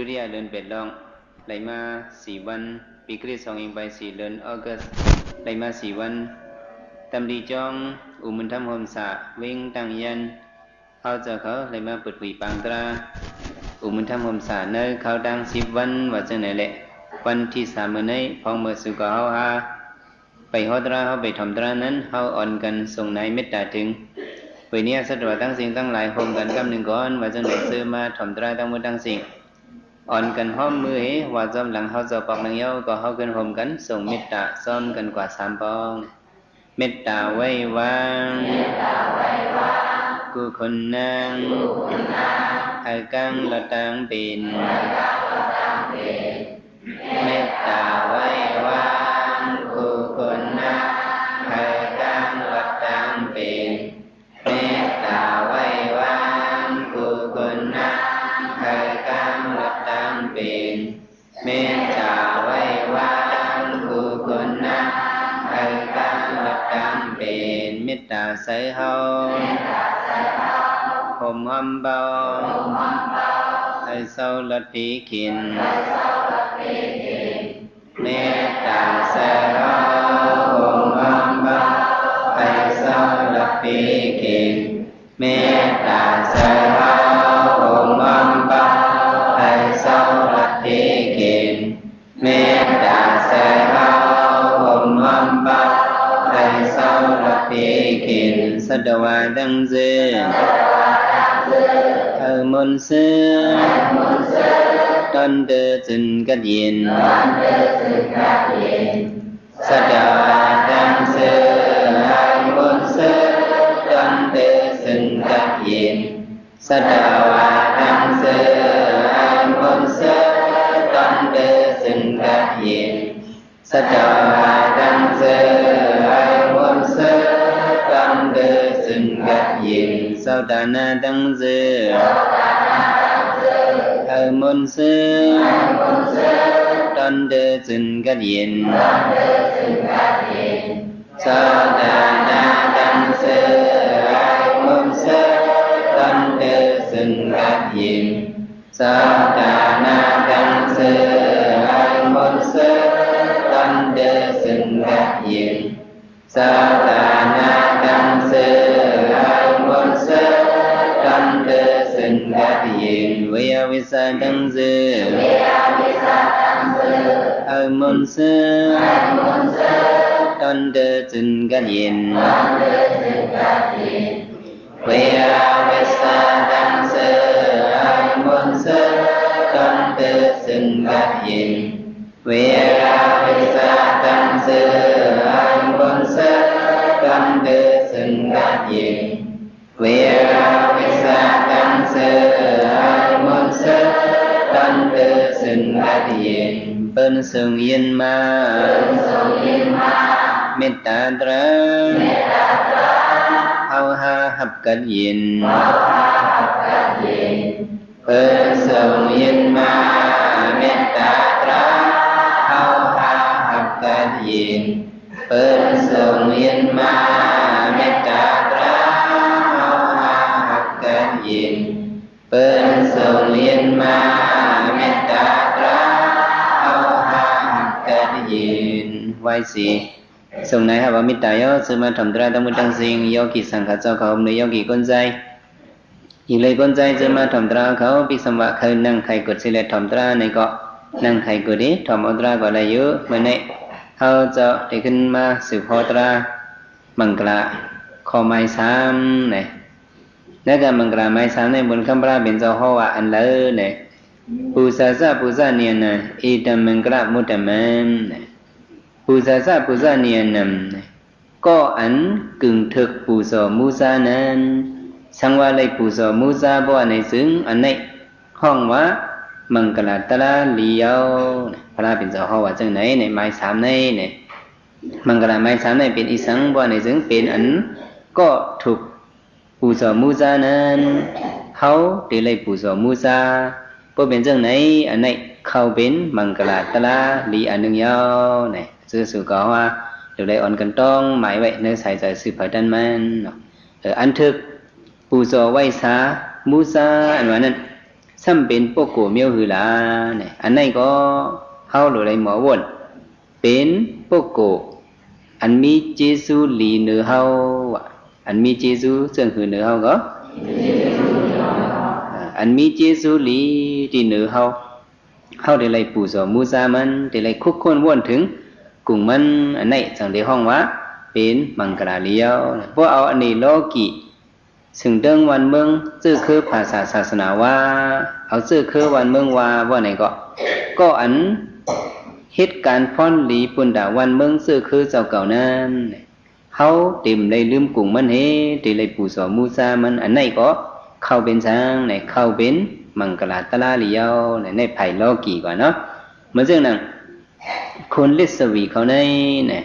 ทุติยเดือนเป็ดลองไหลมา4 วันปีคริสต์2 ไป4 เดือนออกัสไหลมา4 วันตำดีจองอุมุนทำโฮมสะวิ่งตั้งยันเขาจะเขาไหลมาเปิดหุยปังตราอุมุนทำโฮมสะเนยเขาดัง10 วันว่าจังไหนแหละวันที่3มื้อนี้พองเมื่อสุกเขาหาไปฮอดราเขาไปทำตรานั้นเขาอ่อนกันส่งในเมตตาถึงวันนี้สัตว์ตั้งสิ่งตั้งหลายโฮมกันกำหนึ่งก่อนว่าจังไหนซื้อมาทำตราตั้งมือตั้งสิ่งอ่อนกันห้อมมือเหว่าจอมหลังเขาจะปอกหนังเย้าก็เขาเกินโฮมกันส่งเมตตาซ้อมกันกว่า3 ปองเมตตาไว้วางกูคนนางอากังละตังเป็นเมตตาไว้วางกูคนนางอากังละตังเป็นเมตตาไว้วางกูคนนางอากังละตังเป็นเมตตาไว้วางกูคนนางอากังละตังเป็นเมตตาใส่เฮาผมหอมเบาให้เศร้าละตีขินเมตตาใส่เฮาผมหอมเบาให้เศร้าละตีขินเมตตาใส่เฮาผมหอมเบาให้เศร้าละตีขินเมตตาใส่เฮาผมหอมเบาให้เศร้าละตีขินสะดวาดังเจmôn sư tôn tư tình cách diện sa đà đăng sư môn sư tôn tư tình cách diện sa đà đăng sư môn sư tôn tư tình cách diện sa đà đăng sư môn sư tôn tư tình cách diện sao đà na đăng sư môn sư tôn tư tình cách diện sao đà na đăng sư môn sư tôn tư tình cách diện sao đà na đăng sư môn sư tôn tư tình cách diện sao đà na đăng sư môn sư tôn tư tình cách diện vi sa đăng sư môn sư tôn tư tình cách diện vi sa đăng sư môn sư tôn tư tình cách diện vi sa đăng sư môn sư tôn tư tình cách diện vi sa đăng sư môn sư tôn tư tình cách diện bên sương yên ma mét ta tra hao ha hấp cách diện bên sương yên ma mét ta tra hao ha hấp cách diện bên sương yên ma mét ta tra hao ha hấp cách diện bên sương yên ma mét ta tra hao ha hấp cách diện vai si sông này hả mít ta yo sư ma thầm tra tâm nguyên tăng sinh yo kỳ sang khát cho khẩu nơi yo kỳ con trai nhìn lấy con trai sư ma thầm tra khẩu bị xâm vạ khơi năng khai cột xí lệ thầm tra này có năng khai cột đi thầm ôn tra gọi là yếu mà này hao cho đểขึ้นมาสืบพอตรามังกรข้อไม้3เนี่ยแล้วก็มังกรไม้3ในบนคำพระเป็นเจ้าข้อว่าอันเลยเนี่ยปูซาซาปูซาเนียนนะอิตัมมังกรมุตตมันเนี่ยปูซาซาปูซาเนียนนะก็อันกึ่งถึกปูโสมูซานั้นสังว่าเลยปูโสมูซาบ่ในซึ่งอันในห้องว่ามังกรตระเลียวพระเป็นเจ้าข้อว่าจังไหนในไม้3ในเนี่ยมังกรไม้3ในเป็นอีสังบ่ในซึ่งเป็นอันก็ถูกปูโสมูซานั้นเขาได้เลยปูโสมูซาบ่เป็นจังไหนอันในเข้าเป็นมังกรตระลีอันหนึ่งยาวเนี่ยซื่อสุก็ว่าเดี๋ยวได้อ่อนกันต้องหมายไว้ในสายใจสืบผ่าดันมันอันทึกปูโสไว้สามูซาอันว่านั้น ซ้ำเป็นปุกโกเมียวหือลาเนี่ยอันนี้ก็เฮาหรือไรหมอวนเป็นปุกโกอันมีเจซูลีเนื้อเฮาอันมีเจซูเสื่องหือเนื้อเฮาก็อันมีเจซูลีที่เนื้อเฮาได้ไรปู่สอมูซามันได้ไรคุกคนวนถึงกลุ่มมันอันไหนสังเดห้องว่าเป็นมังกรเลียวเพราะเอาอันนี้โลกิซึ่งเดิงวันเมืองชื่อคือภาษาศาสนาว่าเอาชื่อคือวันเมืองว่าไหนก็อันเหตุการณ์ฟ้อนหลีปุ่นดาวันเมืองชื่อคือเจ้าเก่านั้นเฮาเต็มเลยลืมกลุ่มมันเฮได้ไรปู่สอมูซามันอันไหนก็เข้าเป็นช้างไหนเข้าเป็นมังกรตะลาเลียวในไผ่โลกีก่อนเนาะเมื่อซึ่งนั้นคนลิศวีเขาในเนี่ย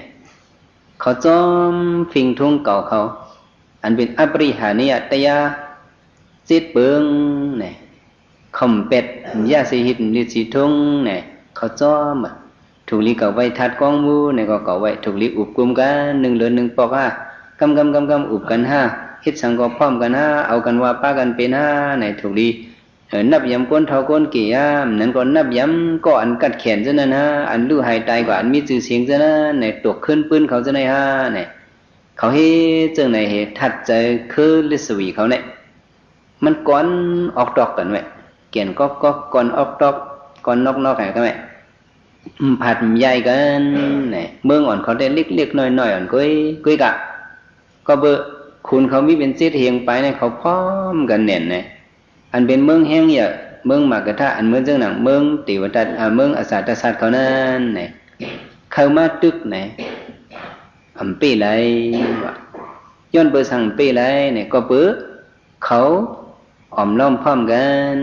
เขาจอมฟิงทุ่งเก่าเขาอันเป็นอปริหานิยตยาจิตเบิงเนี่ยคำเป็ดยาสิหิตลิสิทุ่งเนี่ยเขาจอมถูกลีเก่าไว้ทัดกองมูเนี่ยก็เก่าไว้ถูกลีอุบกลุ่มกันหนึ่งเหลือหนึ่งปอกกำอุบกันฮิตสังก็พร้อมกันเอากันว่าป้ากันเป็นเนี่ยถูกลีนับยำก้นเท่าก้นกี่นั่นก็นับยำก็อันกัดแขนซะนั่นอันลู่หายตายกว่าอันมีชื่อเสียงซะนั่นเนี่ยตกขึ้นปืนเขาซะไหนเนี่ยเขาให้จังไหนเหตุทัดใจคือลิศวีเขาเนี่ยมันก้อนออกดอกกันไว้เกี่ยนก็ก้อนออกดอกก้อนนอกกันไว้ผัดใหญ่กันเนี่ยเมืองอ่อนเขาได้เล็กๆน้อยๆอ่อนกุ้ยกะก็เบอร์คุณเขามีเป็นเสียเฮียงไปเนี่ยเขาพร้อมกันเน่นเนี่ยอันเป็นเมืองแห้งเยอะเมืองมากระทะอันเมืองจังหนังเมืองติวตัดเมืองอาสาตสัตเขานั่นเนี่ยเข้ามาตึกเนี่ยปีไรย้อนเบอร์สั่งปีไรเนี่ยก็เปื้อเขาอ่อมล้อมพร้อมกัน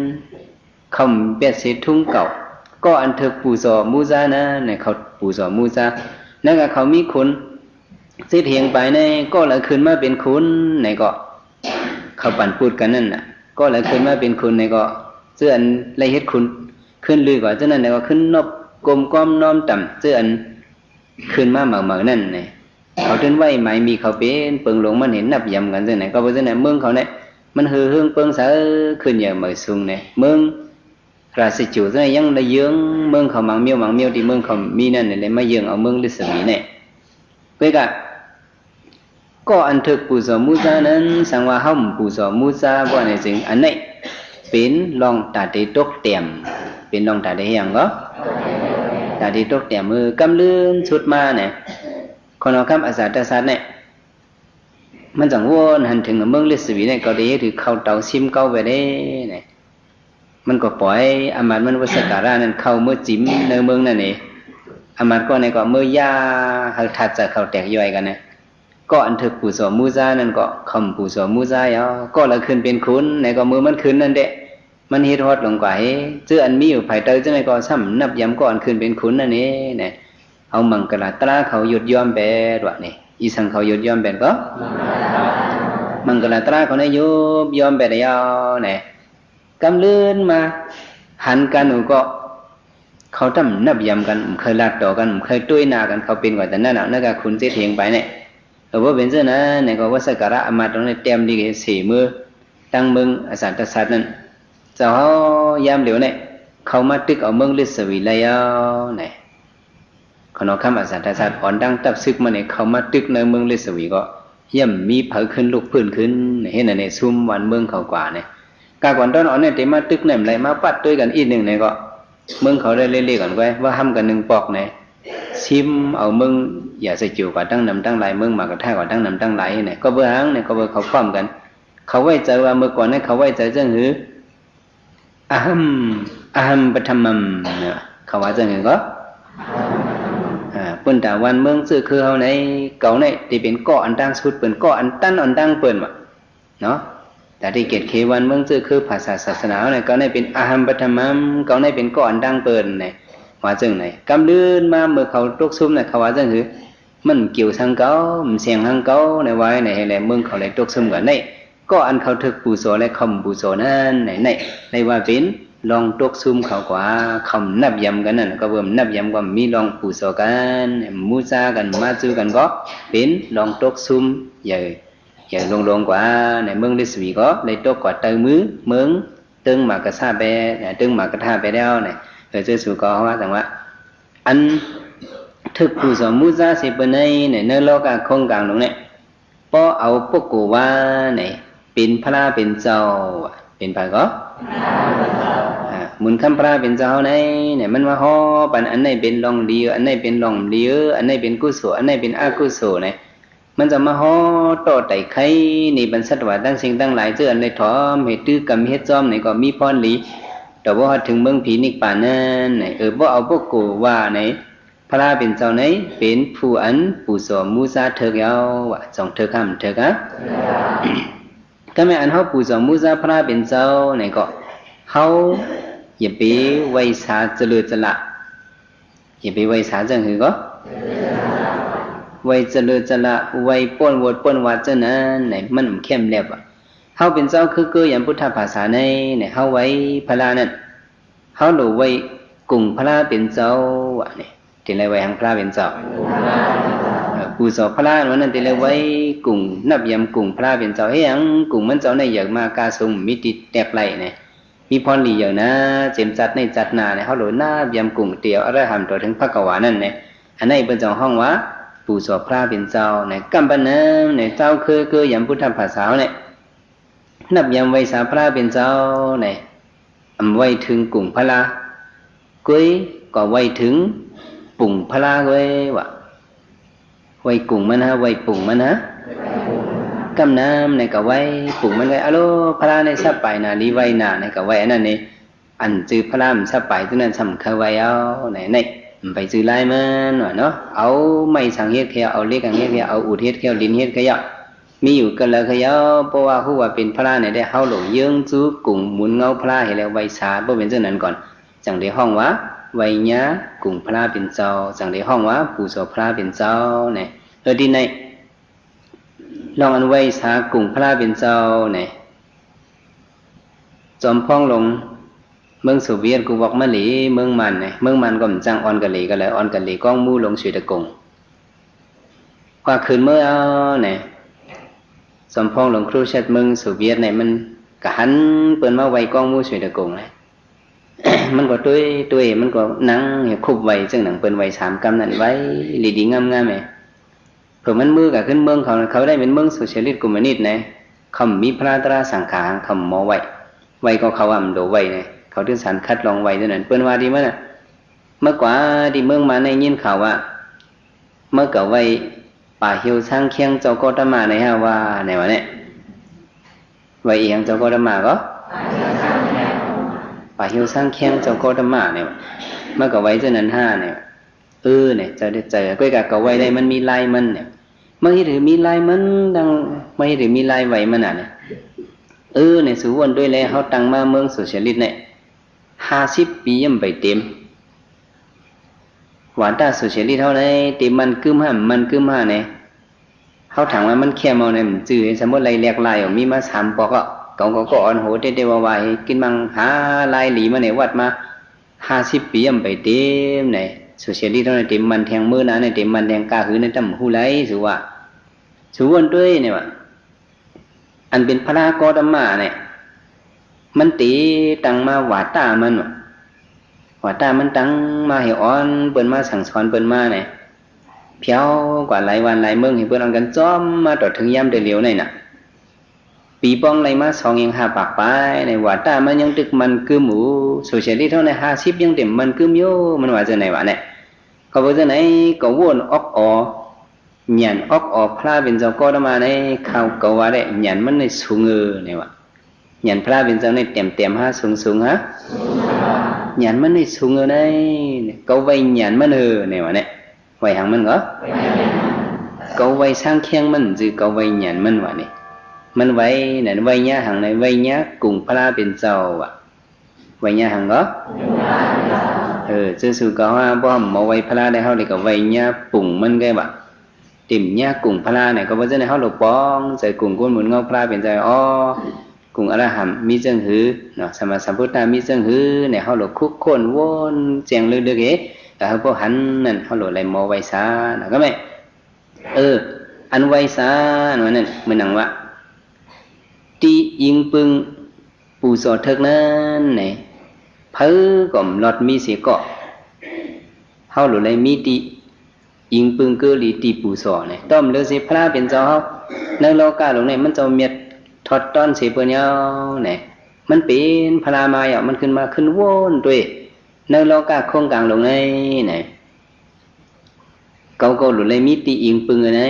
คำเป็ดเศษทุ่งเก่าก็อันเถกปู่สอมูซานะเนี่ยเขาปู่สอมูซานั่นก็เขามีคุณเสียเถียงไปเนี่ยก็เลยขึ้นมาเป็นคุณเนี่ยก็เขาปั่นพูดกันนั่นน่ะก็เลยขึ้นมาเป็นคุณเนี่ยก็เสื้ออันไรเฮ็ดคุณขึ้นลือกว่าเจ้านั่นเนี่ยก็ขึ้นนบกลมก้อมน้อมต่ำเสื้ออันขึ้นมาเหมานั่นเนี่ยเขาเดินไหวไหมมีเขาเป็นเปิงหลงมันเห็นนับยำกันเจ้าไหนก็เพราะเจ้าไหนเมืองเขาเนี่ยมันเฮืองเปิงสาขึ้นอย่างเหมยซุงเนี่ยเมืองราศีจูเจ้ายังได้เยื้องเมืองเขามังเมียวที่เมืองเขามีนั่นเนี่ยเลยมาเยื้องเอาเมืองฤาษีเนี่ยเพื่อก็อันเถกปู่สอมูซานั้นสังว่าห้อมปู่สอมูซาว่าในสิ่งอันนี้เป็นลองตาเตตกเต็มเป็นลองตาเตยังก็ตาเตตกเต็มมือกำลื่นชุดมาเนี่ยคนเอาคำอาสาตสัตเนี่ยมันจังวนหันถึงเมืองฤาษีเนี่ยก็ได้ถือเข้าเตาซิมเก้าไปได้เนี่ยมันก็ปล่อยอามาตมันวสการานั้นเข้าเมื่อจิ้มในเมืองนั่นเองอามาตก็ในก็เมื่อยาเขาถัดจากเขาแตกย่อยกันเนี่ยก็อันเถกปู่สอมูซานั่นก็คำปู่สอมูซาก็ละขึ้นเป็นคุณในก็มือมันขึ้นนั่นเด้มันเฮ็ดฮอดลงกว่าเจื้ออันมีอยู่ภายใต้จังได๋ก็ซ้ำนับย้ำก่อนขึ้นเป็นคุณนั่นเองเนี่ยเอามังกรตราเขาหยุดยอมแปดว่านี่อีสังเขาหยุดยอมแปดก็มังกรตราเขาเนี่ยหยุดยอมแปดยาวเนี่ยกำเลื่อนมาหันกันหนูก็เขาทำนับย้ำกันเคยลาดต่อกันเคยตุ้ยหน้ากันเขาเป็นกว่าแต่นั่นน่ะนั่นก็คุณเสียเถียงไปเนี่ยว่าเป็นเจ้านะเนี่ยก็ว่าสักการะอามาตรงนี้เต็มดีกับสี่มือตั้งเมืองอาสาตสัตว์นั่นเจ้าเขายามเหลียวเนี่ยเขามาตึกเอาเมืองฤาษีเลยเนี่ยคนเอาคำอาสาตสัตว์อ่อนดังตับซึกมาเนี่ยเขามาตึกในเมืองฤาษีก็ย่ำมีเผยขึ้นลุกพื้นขึ้นเห็นในซุ่มวันเมืองเขากว่าเนี่ยกาก่อนตอนอ่อนเนี่ยที่มาตึกเนี่ยอะไรมาปัดด้วยกันอีกหนึ่งเนี่ยก็เมืองเขาได้เล่ๆก่อนไว้ว่าห้ามกันหนึ่งปอกเนี่ยซิมเอาเมืองอย่าใส่จิ๋วกว่าตั้งนำตั้งหลายเมืองมากระแทกกว่าตั้งนำตั้งหลายเนี่ยก็เบื่อหางเนี่ยก็เบื่อเขาพร้อมกันเขาไว้ใจว่าเมื่อก่อนเนี่ยเขาไว้ใจจังหืออะหัมปฐมัมเนี่ยเขาว่าจังหือก็ปุ่นแต่วันเมืองซื่อคือเขาในเก่าในที่เป็นก่ออันตั้งสุดเปิ่นก่ออันตั้นอันตั้งเปิ่นว่ะเนาะแต่ที่เกตเควันเมืองซื่อคือภาษาศาสนาเนี่ยเก่าในเป็นอะหัมปฐมัมเก่าในเป็นก่ออันตั้งเปิ่นเนี่ยว่าจังไหนกำลื่นมาเมื่อเขาตกซุ่มเนี่ยเขาว่าจังหือมันเกี่ยวทางเก่ามันเสียงทางเก่าในไว้ในให้แหละเมืองเขาเลยตกซุ่มกันในก็อันเขาถึกปูโสและคำปูโสนั่นในว่าเป็นลองตกซุ่มเขากว่าคำนับยำกันนั่นก็เบิ่มนับยำว่ามีลองปูโสกันมูซากันมาจูกันก็เป็นลองตกซุ่มใหญ่ลงกว่าในเมืองฤาษีก็เลยตกกว่าเตยมือเมือง ตึงมากระซาไปตึงมากระทาไปแล้วเนี่ยเจอสู่ก็ว่าแต่ว่าอันทึกผู้สมุซาสิปนัยเนี่ยในโลกคงกลางตรงนี้พอเอาพวกกูว่าเนี่ยเป็นพระเป็นเจ้าเป็นไปก็มุนคำพระเป็นเจ้าเนี่ยมันว่าฮอปันอันไหนเป็นลองดีอันไหนเป็นลองดีอันไหนเป็นกุศลอันไหนเป็นอกุศลเนี่ยมันจะมาฮอต่อไต่ไข่ในบรรษัทว่าตั้งสิ่งตั้งหลายเจออันในถอมเหตุตื้อกรรมเหตุจอมเนี่ยก็มีพรหลีแต่ว่าถึงเมืองผีนิกป่านั่นเนี่ยว่าเอาพวกกูว่าเนี่ยพระเป็นเจ้าเนี่ยเป็นผู้อันผู้สมมุสาเถิกเอาว่าสองเถิกคำเถิกอ่ะก็ไม่อันเขาผู้สมมุสาพระเป็นเจ้าเนี่ยก็เขาอย่าไปไว้สาเจริญจละอย่าไปไว้สาจังหือก็ไว้เจริญจละไว้ป้วนวดป้วนวัดเจ้านั้นเนี่ยมันเข้มเล็บอ่ะเขาเป็นเจ้าคืออย่างพุทธภาษาในเนี่ยเขาไว้พระนั่นเขาหนูไว้กลุ่มพระเป็นเจ้าอ่ะเนี่ยที่ไรไว้หังพระเป็นเจ้าผู้สอบพระวันนั้นที่ไรไว้กลุ่มนับยำกลุ่มพระเป็นเจ้าเฮ้ยหังกลุ่มมันเจ้าในอย่างมากาสมมิติแตกไหลเนี่ยมีพรหลีอย่างนะเจมจัดในจัดนาเนี่ยเขาหลุดหน้ายำกลุ่มเตียวอรหันต์ตัวถึงพระกวานั่นเนี่ยอันนี้เป็นเจ้าห้องวะผู้สอบพระเป็นเจ้าเนี่ยกัมปนาเนี่ยเจ้าคืออย่างพุทธภาษาเนี่ยนับยำไว้สาพระเป็นเจ้าเนี่ยไว้ถึงกลุ่มพระกุ้ยก็ไว้ถึงปุ่งพระกุ้ยวะไว้กลุ่มมันฮะไว้ปุ่งมันฮะกำน้ำในกับไว้ปุ่งมันไว้อะโลพระในสับไปนาลีไว้นาในกับไว้อันนั้นนี่อันจือพระมันสับไปตัวนั้นสำคัญไว้เอาไหนไปจือไล่มันหน่อยเนาะเอาไม่สังเกตแค่เอาเล็กสังเกตแค่เอาอุดเฮ็ดแค่ลิ้นเฮ็ดแค่มีอยู่กันแล้วแค่เพราะว่าผู้ว่าเป็นพระเนี่ยได้เข้าหลงเยื่องจู้กลุ่มหมุนเงาพระให้แล้วไว้สาเพราะเป็นเจ้านั้นก่อนจังได้ห้องว่าไว้เนี้ยกลุ่มพระเป็นเจ้าจังได้ห้องว่าผู้สอบพระเป็นเจ้าเนี่ยที่ในลองอันไว้สากลุ่มพระเป็นเจ้าเนี่ยจอมพ้องลงเมืองโซเวียตกูบอกมาหลีเมืองมันเนี่ยเมืองมันก็มันจังออนกะหลีก็เลยออนกะหลีก้องมู่ลงสุดตะกงกว่าคืนเมื่อเอาเนี่ยจอมพ้องลงครูเชตเมืองโซเวียตเนี่ยมันกะหันเปิดมาไว้ก้องมู่สุดตะกงเลยมันก็ตัวมันก็นั่งคุบไว้จึงหนังเปิดไว้3 กำนั่นไว้ลีดีงามๆไหมเผื่อมันมือกับขึ้นเมืองเขาได้เป็นเมืองโซเชียลิสต์คอมมิวนิสต์เนี่ยคำมีพระตราสังขารคำหมอไว้ก็เขาอ่ำโดไว้เนี่ยเขาถึงสารคัดลองไว้ด้วยนั่นเปิ้นว่าดีมั้ยน่ะเมื่อกว่าที่เมืองมาในยินข่าวว่าเมื่อเก่าไว้ป่าเหี่ยวช้างเคียงเจ้าโกตมาในฮะว่าไหนวะเนี่ยไว้เอียงเจ้าโกตมาก็ป่าเหี่ยวช้างเคียงเจ้าโกตมาเนี่ยเมื่อเก่าไว้เจ้านั้น5เนี่ยเนี่ยจะได้เจอก้อยกะเก่าไว้ได้มันมีลายมันเนี่ยเมื่อที่ถือมีลายมันดังเมื่อที่ถือมีลายไว้มันน่ะเนี่ยเนี่ยสูวนด้วยแล้วเขาตั้งมาเมืองโซเชียลิสต์เนี่ย50 ปียังไปเต็มหวานตาโซเชียลิสต์เท่าไหร่เต็มมันกึ้มห้าเนี่ยเขาถามว่ามันแค่มาเนี่ยมันจืดสมมติไรแหลกลายออกมีมา3 ปอกก็อ่อนโหเด็ดๆว่ากินมังหาลายหลีมาเนี่ยวัดมา50 ปียังไปเต็มเนี่ยโซเชียลิสต์เท่าไหร่เต็มมันแทงมือนะเนี่ยเต็มมันแทงกาหือในตั้มหูไหลสูว่าสูวนด้วยเนี่ยว่าอันเป็นพระกอดมาเนี่ยมันตีตั้งมาว่าตามันว่าตามันตั้งมาให้อ่อนเปิ้นมาสั่งสอนเปิ้นมาเนี่ยเพียวกว่าหลายวันหลายเมืองให้เปิ้นเอากันจ้อมมาต่อถึงยามได้เหลียวนี่น่ะปีป้องไรมา2ยัง5 ปากไปในว่าตามันยังตึกมันคือหมูโซเชียลิสต์เท่าไหร่50ยังเต็มมันคือโยมันว่าจังไหนวะเนี่ยเขาบอกจังไหนก็วนออกหยันออกพระเป็นเจ้าก็ได้มาในข่าวก็ว่าได้หยันมันในสูงเนี่ยวะหยันพระเป็นเจ้าในเต็มสูงฮะหยันมันในสูงในก็ไว้หยันมันเนี่ยวะเนี่ยไว้หางมันก็ก็ไว้สร้างเคียงมันจือก็ไว้หยันมันวะนี่มันไว้เนี่ยไว้เนี้ยหางในไว้เนี้ยกลุ่มพระเป็นเจ้าวะไว้เนี้ยหางก็จือสูก็ว่าบ่หมอไว้พระได้เฮาได้ก็ไว้เนี้ยปุ่งมันไงวะติ่มเนี่ยกลุ่มพระเนี่ยก็ว่าจะในเขาหลบป้องใส่กลุ่มก้นหมุนเงาพระเป็นใจกลุ่มอรหันต์มีเจ้งหือเนาะสมมาสัมพุทธามีเจ้งหือเนี่ยเขาหลบคุกโคนวนเจียงเลือกแต่เขาพวกหันนั่นเขาหลบอะไรมอไวซานะก็ไม่อันไวซานั่นมันหนังว่าตียิงปึง ปูสอเถิกนั้นไหนเพิ่ก่อมหลอดมีเสียเกาะเฮาหลุเลยมีติอิงปึงเกลีตีปูสอเนี่ยต้อมเลือสิพระเป็นเจ้าเฮาในโลกาหลงเนี่ยมันจะเมียดทอดต้อนเสียเปิ้นยาวเนี่ยมันเป็นพลามายอ่ะมันขึ้นมาขึ้นวนด้วยในโลกาโครงกลางหลงในเนี่ยเก่าๆหลุเลยมีติอิงปึงอันไหน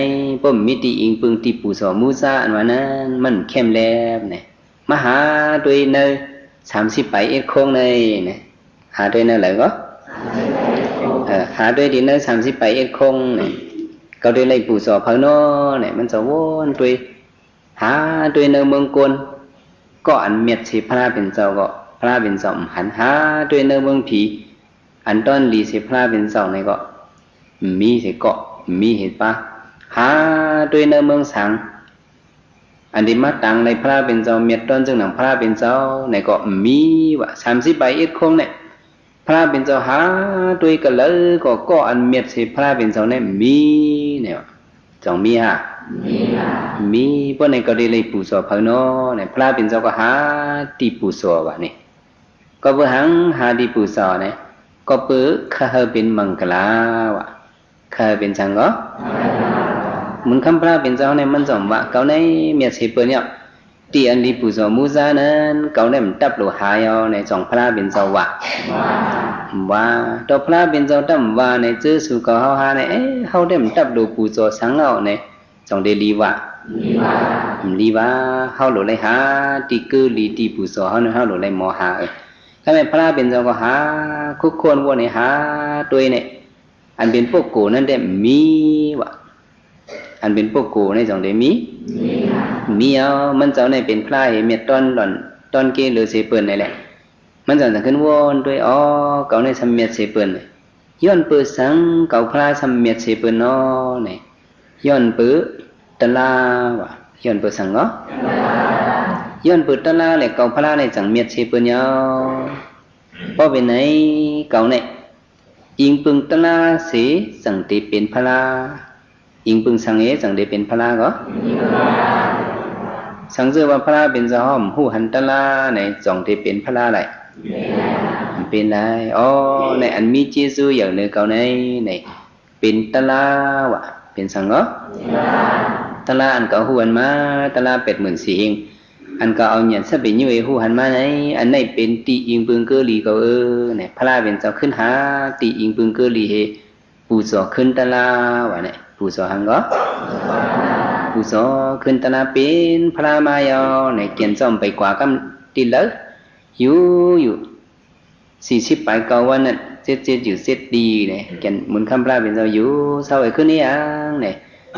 ป้อมมีติอิงปึงตีปูสอมูซาอันว่านั้นมันเข้มแลบเนี่ยมาหาด้วยใน30 ไปคงในเนี่ยหาด้วยในไหนก็หาด้วยดีใน30 ไปคงเนี่ยก็ด้วยในปูสอเพาโนเนี่ยมันจะวนด้วยหาด้วยในเมืองกวนก็อันเมียดสิพระเป็นเจ้าก็พระเป็นเจ้าหันหาด้วยในเมืองผีอันต้นลีสิพระเป็นเจ้าในก็มีสิเกาะมีเหตุปะหาด้วยในเมืองสังอันที่มาตังในพระเป็นเจ้าเมียดต้นจึงหนังพระเป็นเจ้าในก็มีว่า30 ไปคงเนี่ยพระเป็นเจ้าหาด้วยกันเลยก็อันเมียดสิพระเป็นเจ้าเนี่ยมีเนี่ยจงมีฮะมีพวกในก็ได้เลยปูสอพังโนเนี่ยพระเป็นเจ้าก็หาตีปูสอวะนี่ก็เพื่อหังหาตีปูสอเนี่ยก็เพื่อข้าเป็นมังกลาวะข้าเป็นสังก็มุนคำพระเป็นเจ้าเนี่ยมันสมว่าเขาในเมียสิเปิ้นเนี่ยตีอันตีปูสอมูซานั้นเขาเนี่ยมันตับโลหายเอาในจงพระเป็นเจ้าวะว่าตัวพระเป็นเจ้าตั้มว่าในเจอสู่เขาหาในเขาได้มันตับโลปูสอสังเอาในจงเดลีวะลีวะเขาหลุเลยหาตีกือลีตีปูสอเขาเนี่ยเขาหลุเลยมอหาถ้าไม่พระเป็นเจ้าก็หาคุกคนว่าในหาตัวเนี่ยอันเป็นพวกโกนั่นได้มีวะอันเป็นพวกโกในจงได้มีเอามันเจ้าในเป็นพระเมียต้นหล่อนต้นเกลือเสเปิลนี่แหละมันจะขึ้นวนด้วยเก่าในสมเมียเสเปิลย้อนเปิดสังเก่าพระสมเมียเสเปิลเนาะเนี่ยย้อนเปิดตะลาวะย้อนเปิดสังเนาะย้อนเปิดตะลาเลยเก่าพระในจังเมียเสเปิลเนาะเพราะเป็นไหนเก่าเนี่ยอิงปึงตะลาสีสังติเป็นพระอิงปึงสังเอสังติเป็นพระก็สังเจอว่าพระเป็นเจ้าห้อมหูหันตะลาในจงติเป็นพระไหลเป็นไรในอันมีเจซูอย่างเนื้อเก่าในเป็นตะลาวะเป็นสังก็ตะลาอันเก่าหูหันมาตะลา84,000เองอันก็เอาเนี่ยสับเป็นยี่หูหันมาในอันในเป็นตีอิงปึงเกลีก็เนี่ยพระเป็นเจ้าขึ้นหาตีอิงปึงเกลีเฮปูสอขึ้นตะลาวะเนี่ยปูสอหังก็ปูสอขึ้นตะลาเป็นพระมายาเนี่ยเกียนจอมไปกว่ากันตีเลยอยู่40 ไปวันนั่นเจ็ดอยู่เจ็ดดีเนี่ยเกียนมุนคำพระเป็นเจ้าอยู่เศร้าไอ้ขึ้นนี่อ่างเนี่ย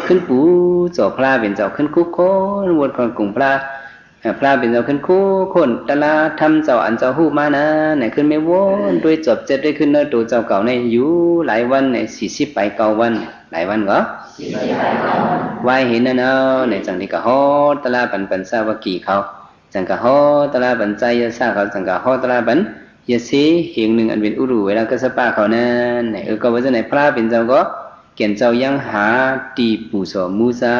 ขึ้นปูสอพระเป็นเจ้าขึ้นคุกโคนวนคนกลุ่มพระเป็นเจ้าขึ้นคู่คนตะลาทำเจ้าอันเจ้าหูมานะเนี่ยขึ้นไม่วนด้วยจบเจ็ดด้วยขึ้นเนื้อตัวเจ้าเก่าในอยู่หลายวันเนี่ย40 ไปวันหลายวันก็วายเห็นนะเนาะเนี่ยจังที่กะฮอตะลาปันซาวกีเขาจังกะฮอตะลาปันใจยะซาเขาจังกะฮอตะลาปันยะซีเหียงหนึ่งอันเป็นอุรุเวลาก็สปาเขานั่นเนี่ยก็ว่าจะไหนพระเป็นเจ้าก็เกียนเจ้ายังหาตีปูสอมูซา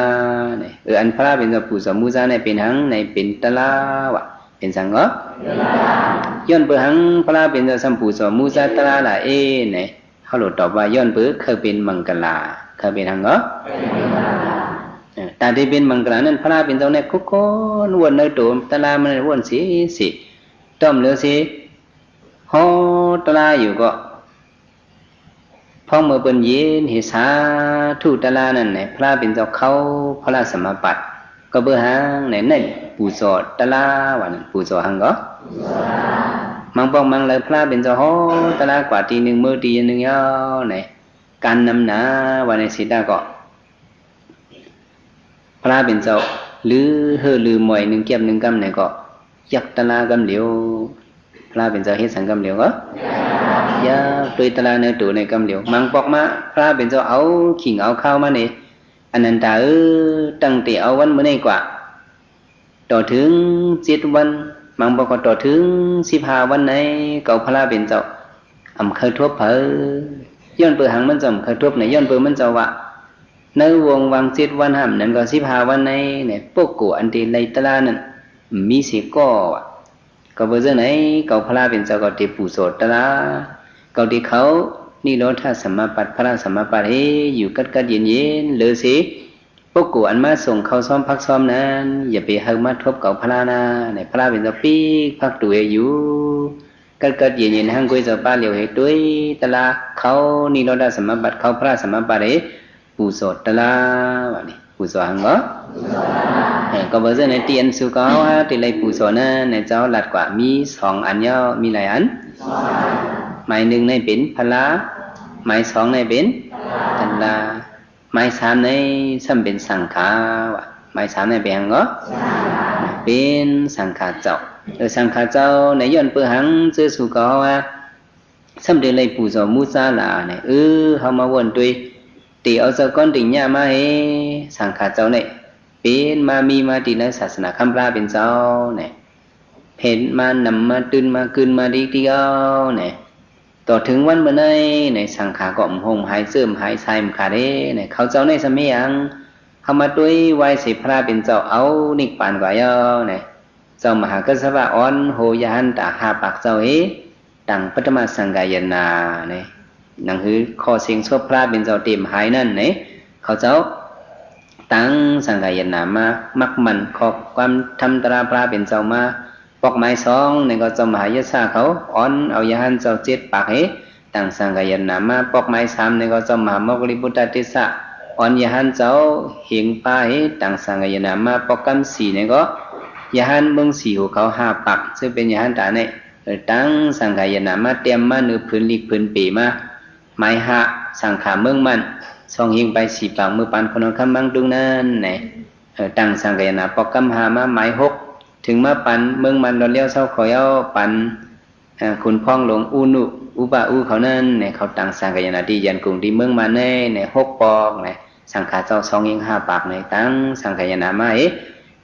เนี่ยอันพระเป็นเจ้าปูสอมูซาในเป็นหังในเป็นตะลาวะเป็นสังก็ย้อนเปิดหังพระเป็นเจ้าสัมปูสอมูซาตะลาละเนี่ยเขาหลุดตอบว่าย้อนเปิดเคยเป็นมังกลาเคยเป็นหังก็แต่ที่เป็นมังกรนั้นพระเป็นเจ้าเนี่ยคุกคนวนในตัวตะลามันวนสิต้มเลือสิฮอตะลาอยู่ก็พ้องเมื่อเป็นเย็นเหตุสาธุตะลานั่นเนี่ยพระเป็นเจ้าเขาพระสมบัติก็เบื่อหางในปูสอตะลาวันปูสอหังก็มังปองมังเลยพระเป็นเจ้าฮอตะลากว่าตีหนึ่งมือตีหนึ่งยาวเนี่ยการนำหนาวันในสิดาก็พระเป็นเจ้าหรือลือหมอยหนึ่งเก็บหนึ่งกำเนี่ยก็ยักตะลากำเหลียวพระเป็นเจ้าเฮ็ดสังกำเหลียวก็ยาตัวตะลาในตัวในกำเหลียวมังปอกมาพระเป็นเจ้าเอาขิงเอาข้าวมาเนี่ยอันนั้นตาตั้งแต่เอาวันเมื่อไหร่กว่าต่อถึง7 วันมังปอกก็ต่อถึง15 วันในเก่าพระเป็นเจ้าเคยทบย้อนเปิดหังมันจำเคยทบในย้อนเปิดมันเจ้าว่าในวงวัง7 วันห้ามนั่นก็15 วันในเนี่ยพวกกูอันที่ในตะลานั่นมีสิก็ ก็บ่จังไหนเก่าพระเป็นเจ้าก็ติปู่โสตละเก่าที่เขานิโรธสมาปัฏพระสมาปัฏอยู่กัดเย็นๆหรือสิพวกกูอันมาส่งเข้าซ้อมพักซ้อมนั้นอย่าไปเฮามาทบเก่าพระนะในพระเป็นเจ้าปีกพักตัวอยู่กัดเย็นๆหังกุยเจ้าป้าเหลียวเฮด้วยตะละเขานิโรธสมาปัฏเขาพระสมาปัฏปู่โสตละว่านี่ปู่โสหังก็ก็บอกว่าในเตียนสุกาว่าตีเลยปู่โสนะในเจ้าหลัดกว่ามี2อันย่อมีหลายอันหมาย1ในเป็นพละหมาย2ในเป็นตัณหาหมาย3ในซ้ำเป็นสังขารว่ะหมาย3ในเป็นหังก็เป็นสังขารเจ้าสังขารเจ้าในย้อนเปื้อหังเจอสุกาว่าซ้ำตีเลยปู่โสมุสาลาเนี่ยเฮามาวนด้วยตีเอาเจ้าก้อนติ่งเนี่ยมาให้สังขารเจ้าเนี่ยเป็นมามีมาตีในศาสนาคำพระเป็นเจ้าเนี่ยเห็นมานำมาตื่นมาคืนมาดีที่เอาเนี่ยต่อถึงวันเมื่อในสังขารก็หงหายเสื่อมหายใส่มขาเด้เนี่ยเขาเจ้าในสมัยยังเขามาด้วยไหวสิพระเป็นเจ้าเอานิกปานกว่าย่อเนี่ยเจ้ามหากัสสะอ่อนโหยหันตาหาปากเจ้าดังปัตมสังกายนาเนี่ยนั่นคือข้อเสียงชอบพระเป็นเจ้าเต็มหายนั่นเนี่ยเขาเจ้าตั้งสังกายนามามักมันขอความทำตราพระเป็นเจ้ามาปอกไม้2เนี่ยก็เจ้ามหายศาเขาอ่อนเอายหันเจ้า7ปากตั้งสังกายนามาปอกไม้3เนี่ยก็เจ้ามหามกุลิพุทธติสะอ่อนยหันเจ้าเหียงป้าตั้งสังกายนามาปอกกำ4เนี่ยก็ยหันเมือง4หัวเขา5ปากซึ่งเป็นยหันตาเนี่ยตั้งสังกายนามาเตรียมมาเนื้อพื้นลิกพื้นปีมาไม้หะสังขาเมืองมันส่องยิงไป4ปากมือปันคนนคำบังดุงนั่นเนี่ยตั้งสังกายนาปอกกำหามาไม้6ถึงมาปันเมืองมันเราเลี้ยวเศร้าขอยเอาปันคุณพ่องหลวงอุบาเขานั่นเนี่ยเขาตั้งสังกายนาที่ยันกรุงที่เมืองมันเนี่ย6ปอกเนี่ยสังขาเจ้าส่องยิง5ปากเนี่ยตั้งสังกายนามา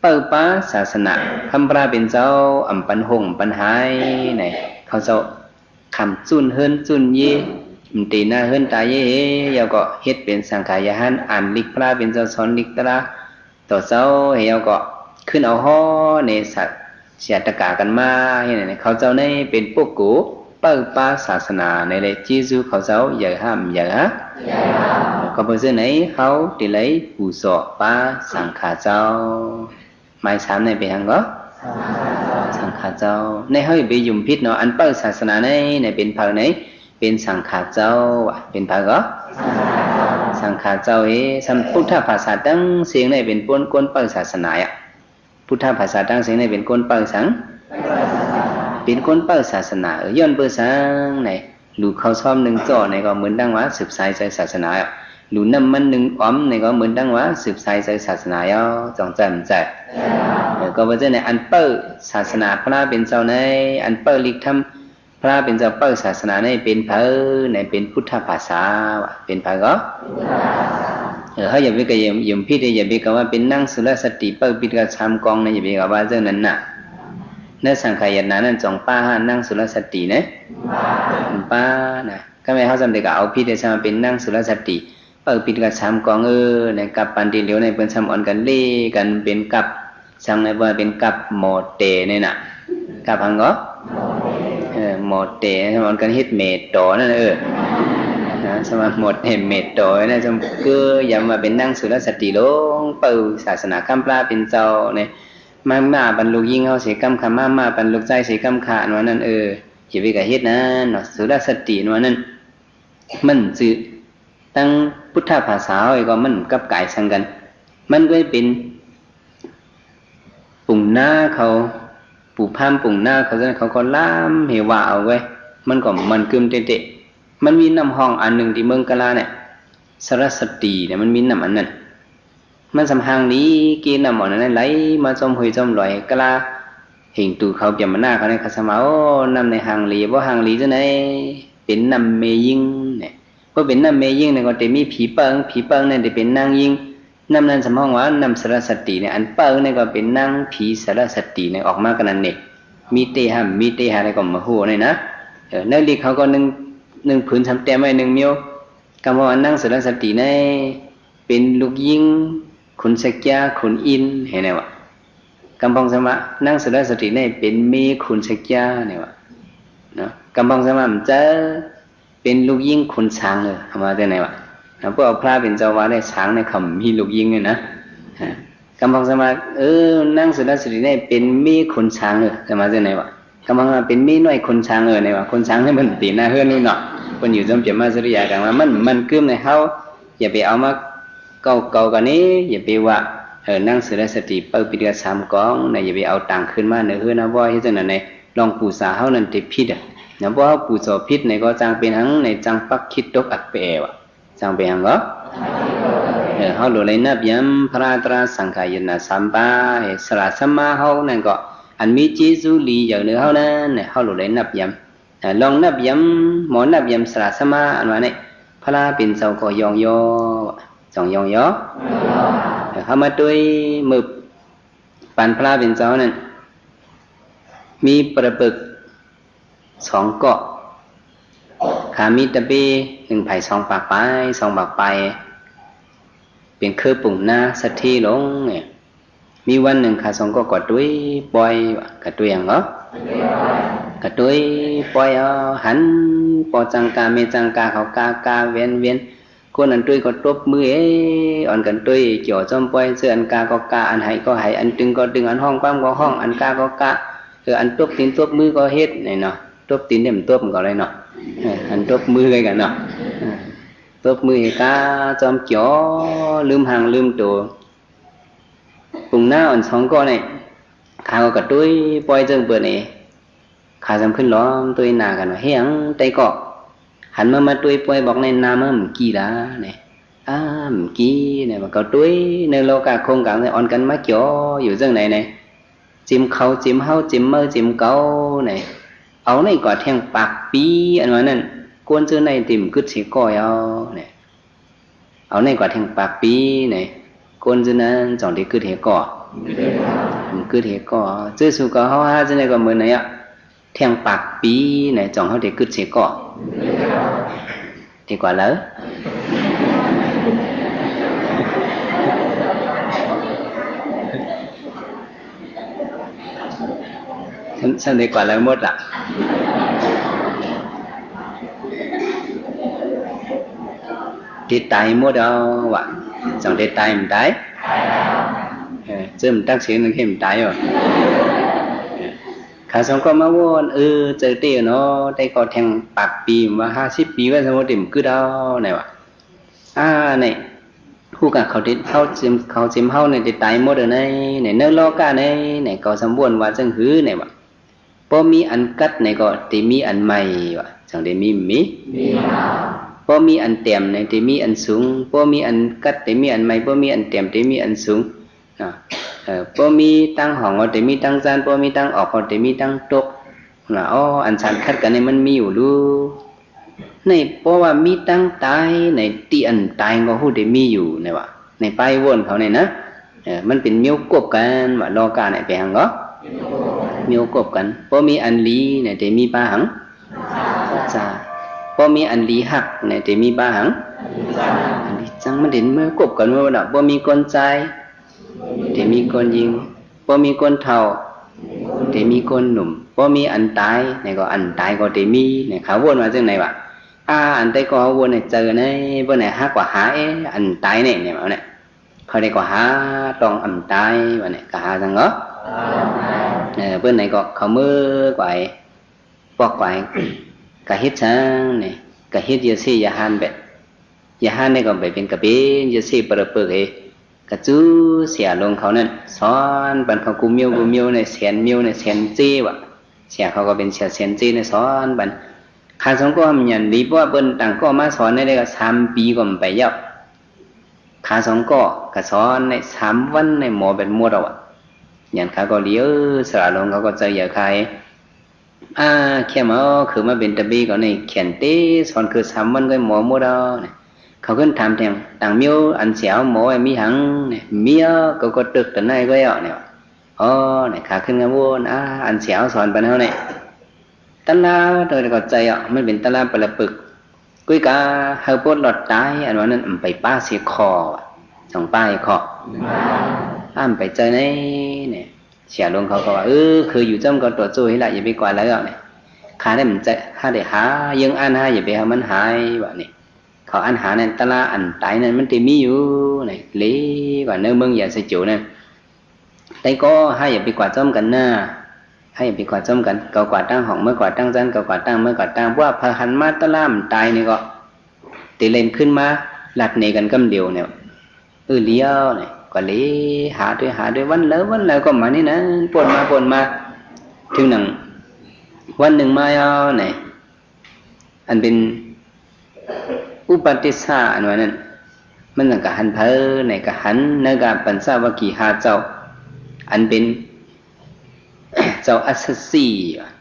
เปิดป้าศาสนาคำพระเป็นเจ้าอัมปันหงปันหายเนี่ยเขาเจ้าคำจุนเฮินจุนยี่ตีหน้าเฮินตายเยาก็เฮ็ดเป็นสังขายหันอ่านลิกพระเป็นเจ้าสอนลิกตระต่อเจ้าเฮาก็ขึ้นเอาฮ้อในสัตเสียตะกากันมาเฮ็ดเนี่ยเขาเจ้าในเป็นพวกกูเปิดป้าศาสนาในเลยจีซูเขาเจ้าอย่าห้ามอย่าฮะก็บ่ซื่อไหนเขาติเลยปู่สอป้าสังขารเจ้าหมาย3ในเป็นหังก็สังขารเจ้าในเฮาไปยุ่มพิษเนาะอันเปิดศาสนาในเป็นภาคไหนเป็นสังขารเจ้าเป็นภาคก็สังขารเจ้าสัมพุทธภาษาตั้งเสียงในเป็นปนก้นเปิดศาสนาพุทธภาษาตั้งเสียงในเป็นก้นเปิดสังเป็นก้นเปิดศาสนาย้อนเปิดสังในหลูเขาชอบ1จ่อในก็เหมือนดังว่าสืบสายใจศาสนาหลูน้ำมัน1อ้อมในก็เหมือนดังว่าสืบสายใจศาสนาจงจำใจก็ว่าจะในอันเปิดศาสนาพระเป็นเจ้าในอันเปิดลิกทำพระเป็นเจ้าเปิดศาสนาในเป็นเพอในเป็นพุทธภาษาเป็นเพอก็เขาอย่าไปกระยิมพิษอย่าไปกว่าเป็นนั่งสุรสติเปิดปิดกระชามกองในอย่าไปกว่าเรื่องนั้นน่ะในสังขารนั้นนั่นจงป้านั่งสุรสตินะป้านะก็ไม่เขาจำเด็กเอาพิษจะมาเป็นนั่งสุรสติเปิดปิดกระชามกองในกับปันติเหลียวในเป็นสมอ่อนกันเล่กันเป็นกับสังในว่าเป็นกับโมเตเนี่ยน่ะกับหังก็หมดเตะสมอนกันฮิตเมตโตนั่นนะสมอนหมดเห็นเมตโตนะจำก็อย่ามาเป็นนั่งสุรสติลงเปิดศาสนาคำปลาเป็นเจ้าเนี่ยมาบรรลุยิ่งเขาเสียกรรมขามาบรรลุใจเสียกรรมขาวันนั้นอย่าไปกับฮิตนะเนาะสุรสติวันนั้นมันจืดตั้งพุทธภาษาก็มันกับกายสังกันมันก็เป็นปุ่มหน้าเขาปู่พามปุ่งหน้าเขาก็ล้ามเหวเอาไว้มันก็มันกึมเตะมันมีน้ำห้องอันหนึ่งที่เมืองกะลาเนี่ยสรสติเนี่ยมันมีน้ำอันนั้นมันสำหางนี้กินน้ำอันนั้นไหลมาจมหอยจมลอยกะลาเห็นตูเขาเปี่ยมหน้าเขาในคาสมาโอ้น้ำในหางลีว่าหางลีจะไหนเป็นน้ำเมยิงเนี่ยเพราะเป็นน้ำเมยิงเนี่ยก็จะมีผีเปิงเนี่ยจะเป็นนางยิงน้ำนั้นสมองว่านำสารสติเนี่ยอันเปิ้ลเนี่ยก็เป็นนั่งผีสารสติเนี่ยออกมากันนั่นเนี่ยมีเตหะอะไรก็มาหัวเนี่ยนะนั่นลีเขาก็นึ่งผืนทำเต็มไว้1 มิ้วคำว่านั่งสารสติเนี่ยเป็นลูกยิงขุนสักยาขุนอินเห็นไหมวะ กำปองสมานั่งสละสติเนี่ยเป็นมีคุณสักยาเนี่ยวะเนาะกำปองสมามันจะเป็นลูกยิงคุณช้างเลยทำมาได้ไหนวะพวกพระเป็นเจ้าวาดได้ช้างในคำมีลูกยิงเลยนะกำปองสมานั่งสละสติเนี่ยเป็นมีคุณช้างเลยทำมาได้ไหนวะกำปองสมาเป็นมีน้อยคุณช้างเลยเนี่ยวะคุณช้างให้มันตีหน้าเฮือนนี่เนาะคนอยู่จำเจมาสริยากันว่ามันกึ้มในเขาอย่าไปเอามาเก่ากันนี้อย่าไปว่านั่งสละสติเปิดปิดกระสามกองในอย่าไปเอาต่างขึ้นมาในเฮือนนะว่าที่จังนั้นในลองปูสาเขานั่นติดพิษนะว่าปูโสพิษในก็จังเป็นหังในจังปักคิดตกอักเปวะจังเป็นหังก็เขาหลุดเลยนับยำพระตราสังขายนาสัมปาสละสมาเขานั่นก็อันมีจีซูลีอย่างเนื้อเขานั่นเขาหลุดเลยนับยำลองนับยำหมอนับยำสละสมาอันว่าเนี่ยพระเป็นเจ้าก็ยองยอจองยองยอเขามาด้วยมือปันพระเป็นเจ้านั่นมีประปึก2 เกาะขามีตะเบ1 ไผ่2 ปากไป2 ปากไปเป็นคือปุ่งหน้าสัตทีลงเนี่ยมีวันหนึ่งขา2 เกาะกอดด้วยปล่อยกระตุ้ยอย่างเหรอกระตุ้ยปล่อยหันปอจังกาเมจังกาเขากาเวียนคนอันตุ้ยก็ตบมืออ่อนกันตุ้ยจ่อจอมปล่อยเสื้ออันกาก็กาอันไหก็ไหอันตึงก็ตึงอันห้องปั้มก็ห้องอันกาก็กาอันตบตีนตบมือก็เฮ็ดนี่เนาะตบตีนเนี่ยมันตบมันก็อะไรเนาะอันตบมือกันเนาะตบมือกาจอมจ่อลืมหางลืมตัวปุ่งหน้าอ่อน2 ก็เนี่ยขาก็กระตุ้ยปล่อยจังเปิดนี่ขาจำขึ้นล้อมตุ้ยหนากันว่าเฮียงใจเกาะหันมาตุ้ยปล่อยบอกในนามันกี่ละเนี่ยกี่เนี่ยมันก็ตุ้ยในโลกาคงกลางเนี่ยอ่อนกันมาจ่ออยู่จังไหนเนี่ยจิ้มเขาจิ้มเฮาจิ้มมือจิ้มเกาเนี่ยเอาในกอดแทงปากปีอันว่านั่นกวนซื้อในติ่มกึศสีก้อยเอาเนี่ยเอาในกอดแทงปากปีเนี่ยกวนซื้อนั้นจ่องที่กึศเหก่อกึศเหก่อซื้อสุกเขาหาซื้อในก็เหมือนไหนอ่ะแทงปากปีเนี่ยจ่องเขาเด็กกึศสีก่อดีกว่าแล้วฉันดีกว่าแล้วหมดอ่ะที่ตายหมดเอาวะจังได้ตายมันตายmình tác sĩ nên khi mình tái rồi khá xong có máu vốn chơi tiền nó đây có thằng bạc bì mà 50 ปีก็สมมติมันคือดาวไหนวะnàyผู้กับเขาติดเขาจิ้มเขาในติดตายหมดเลยในเนื้อโลกาในก็สมบูรณ์ว่าจังหื้อไหนวะพอมีอันกัดในก็ตีมีอันใหม่วะจังได้มีพอมีอันเต็มในตีมีอันสูงพอมีอันกัดตีมีอันใหม่พอมีอันเต็มตีมีอันสูงพอมีตั้งห้องก็ตีมีตั้งจานพอมีตั้งออกก็ตีมีตั้งตกนะอันสารคัดกันในมันมีอยู่ดูในเพราะว่ามีตั้งตายในตีอันตายก็หูได้มีอยู่ในวะในป้ายวนเขาเนี่ยนะมันเป็นมิ้วกบกันว่าโลกาในไปหังก็มิ้วกบกันพอมีอันลีในแต่มีป้าหังจ้าพอมีอันลีหักในแต่มีป้าหังอันลีจังมันเด่นเมื่อกบกันเมื่อวันพอมีคนใจแต่มีคนยิงพอมีคนเท่าแต่มีคนหนุ่มพอมีอันตายในก็อันตายก็แต่มีในเขาวนมาจังไหนวะอันตายก็วนในเจอในบนไหนหากว่าหาอันตายเนี่ยเอาเนี่ยเขาได้ก็หาตองอันตายวันเนี่ยก็หาจังเหรอเพื่อนไหนก็เขามือกว่าปอกกว่าก็ฮิตจังเนี่ยก็ฮิตเยอะสิยาฮันแบบยาฮันเนี่ยก็ไปเป็นกระเบนเยอะสิประเปิกกระจู้เสียลงเขานั่นซ้อนบันเขากูมิวในเสียนมิวในเสียนจีวะเสียเขาก็เป็นเสียนจีในซ้อนบันข้าสองก็มันยันดีเพราะว่าเปิ้นต่างก็มาสอนได้ก็3 ปีก็ไปยับข้าสองก็สอนใน3 วันในหมอเป็นมัวเราอ่ะยันข้าก็เลี้ยวสระลงเขาก็ใจอย่าใครแค่มาคือมาเป็นตะบีก็ในเขียนเต้สอนคือ3 วันก็หมอมัวเราเนี่ยเขาขึ้นถามแทงต่างmiêuอันเสียวหมอไอ้มีหังเนี่ยเมียก็ตึกแต่ไหนก็เอาเนี่ยเนี่ยขาขึ้นกันวนอันเสียวสอนไปเท่าไหร่ตะลาโดยก็ใจมันเป็นตะลาปลาปึกกุ้ยกาเฮาปวดหลอดตายอันว่านั้นไปป้าเสียคอ2 ป้ายคอไปเจอในเนี่ย เสียลงเขาก็ว่าคืออยู่จำก็ตัวโจ้ให้ละอย่าไปกว่าแล้วเนี่ยขาได้มันจะหาได้หายังอันหาอย่าไปหามันหายแบบนี้เขาอันหาเนี่ยตะลาอันตายเนี่ยมันจะมีอยู่เนี่ยเลี้กว่าเนื้อเมืองอย่าใส่จุเนี่ยแต่ก็ให้อย่าไปกว่าจำกันนะให้อย่าไปกว่าจำกันเก่ากว่าตั้งห้องเมื่อกว่าตั้งจันเก่ากว่าตั้งเมื่อกว่าตั้งว่าพหันมาตะลามันตายเนี่ยก็ตีเล่นขึ้นมาหลัดเนกันกำเดียวเนี่ยเลี้ยวเนี่ยก็เลยหาด้วยวันแล้วก็มานี่นะปนมาถึงหนังวันหนึ่งมาเอาเนี่ยอันเป็นอุปติสสะอันนั้นมันนั่งกับหันเพอในกับหันในกับปัญจวัคคีย์หาเจ้าอันเป็นเจ้าอัสสสี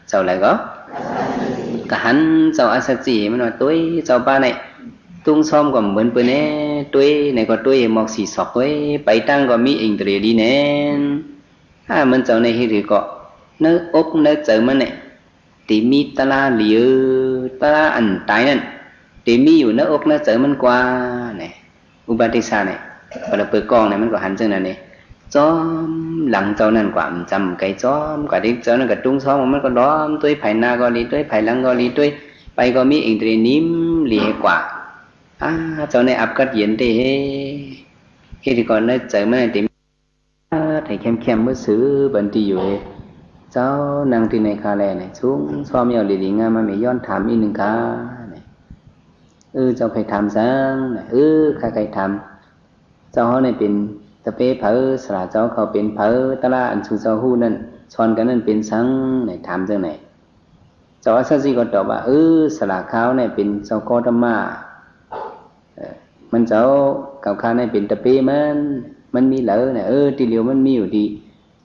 เจ้าอะไรก็กับหันเจ้าอัสสสีมันว่าตุ้ยเจ้าป้าเนี่ยตุ้งซ้อมก็เหมือนเปิ้นเนี่ยตุ้ยในก็ตุ้ยหมอกสีสอกตุ้ยไปตั้งก็มีอิงตรีดีแน่มันเจ้าในที่ถือก็เนื้ออกเนื้อเจอมันเนี่ยตีมีตะลาเหลียวตะลาอันตายนั่นตีมีอยู่เนื้ออกเนื้อเจอมันกว่าเนี่ยอุบัติสาเนี่ยพอเราเปิดกล้องเนี่ยมันก็หันจังนั้นเนี่ยจอมหลังเจ้านั่นกว่าจำไก่จอมกว่าที่เจ้านั่นก็ตุ้งซ้อมมันก็ล้อมตุ้ยไผ่นาก็ลีตุ้ยไผ่หลังก็ลีตุ้ยไปก็มีอิงตรีนิ่มเหลียกว่าเจ้าในอับกัดเย็นเด้ที่ก่อนเนี่ยเจอมันติไถ่เข้มเมื่อซื้อบันทีอยู่เจ้านางที่ในคาแลเนี่ยชุ่มซ้อมเอาดีๆงามมาไม่ย้อนถามอีกหนึ่งค่ะเจ้าใครทำซังใครทำเจ้าเขาเนี่ยเป็นตะเป้เผอสระเจ้าเขาเป็นเผอตะลาอันชูเจ้าหู้นั่นชอนกันนั่นเป็นซังเนี่ยถามจังไหนเจ้าอัศสีก็ตอบว่าสระเขาเนี่ยเป็นเจ้าโกตมามันเจ้าเก่าข้าเนี่ยเป็นตะเป้มันมีเหลือเนี่ยทีเดียวมันมีอยู่ดี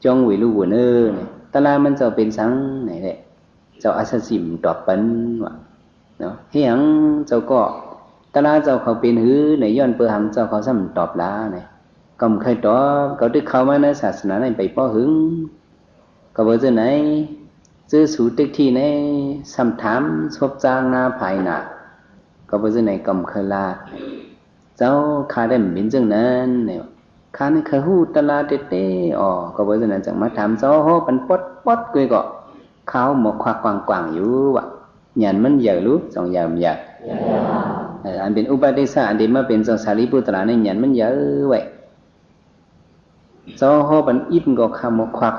จ้องวิลูวนเนี่ยตะลามันเจ้าเป็นสังไหนแหละเจ้าอัศสิมตอบเป็นว่าเนาะเฮียงเจ้าก็ตะลาเจ้าเขาเป็นหื้อในย้อนเปื่อหังเจ้าเขาซ้ำตอบลาเนี่ยก็ไม่เคยตอบเขาที่เข้ามาในศาสนาในไปป้อหึงก็บอกจะไหนซื้อสูติที่ในซ้ำถามชบจางงาภายหนาก็บอกจะไหนก็ไม่เคยลาเจ้าข้าได้เหม็นจังนั้นเนี่ยข้านี่เคยหูตะลาเต้ก็บอกจะไหนจังมาถามเจ้าโหปันปดกุยก็เขาหมกควักกวางอยู่วะหยันมันใหญ่รู้สองอย่างใหญ่อันเป็นอุปติสสะอันเดียมาเป็นเจ้าสารีปุตระในหยันมันเยอะไว้เจ้าโหปันอิดก็ข้าหมกควัก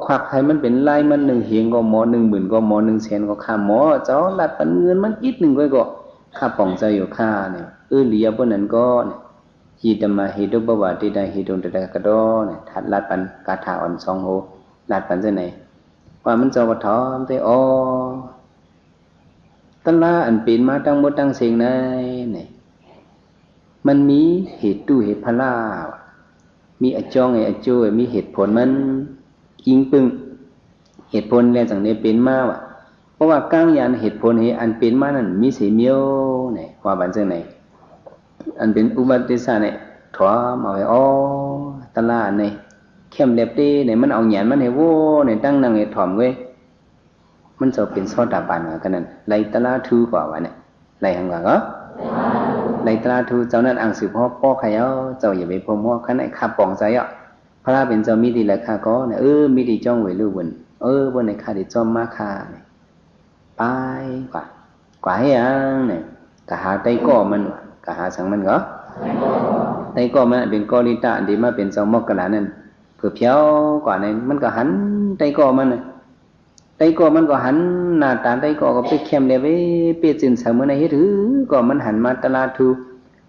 ควักให้มันเป็นลายมัน1 เฮงก็หมอ10,000ก็หมอ1 แสนก็ข้าหมอเจ้าลัดปันเงินมันอิดหนึ่งก็ข้าป่องเจ้าอยู่ข้าเนี่ยเหลียบนนั้นก็เนี่ยหิตมาหิตุปวาติได้หิตุตตะกะดอเนี่ยทัดลัดปันกาถาอ่อนสองโหลัดปันเจ้าไหนว่ามันเจ้าวัฏถอมแต่ตะลาอันเป็นมาตั้งหมดตั้งเสียงในเนี่ยมันมีเหตุตู้เหตุพลามีอจองอโจมีเหตุผลมันกิงปึ้งเหตุผลแล้วจังนี้เป็นมาว่ะเพราะว่าก้างยานเหตุผลให้อันเป็นมานั่นมีสีเมียวเนี่ยว่าบันเจ้าไหนอันเป็นอุบัติสาเนี่ยถอมาไว้ตะลาเนี่ยเข้มเล็บดีเนี่ยมันเอาหยันมันให้โว้เนี่ยตั้งนั่งให้ถ่อมเว้ยมันจะเป็นโซดาบันกันนั่นไล่ตะลาทูกว่าวะเนี่ยไล่หังว่าก็ไล่ตะลาทูเจ้านั่นอ่างสืบพ่อป้อใครเจ้าอย่าไปพมว่าขันไอ้ข้าปองใจพระเป็นเจ้ามีดีแหละข้าก็เนี่ยมีดีจ้องไว้ลูกวนบนในข้าดีจ้อมมาข้าเนี่ยไปกว่าให้ยังเนี่ยกะหาไตก้อมันกะหาสังมันก็ไตก้อมันเป็นกอลิตะดีมาเป็นเจ้ามอกกะลานั่นเผื่อเพี้ยวกว่าเนี่ยมันก็หันไตก้อมันไตก้อมันก็หันหน้าตาไตก้อก็ไปเข้มเลยไปเปียจินสังมันในเฮ็ดหือก็มันหันมาตลาดทู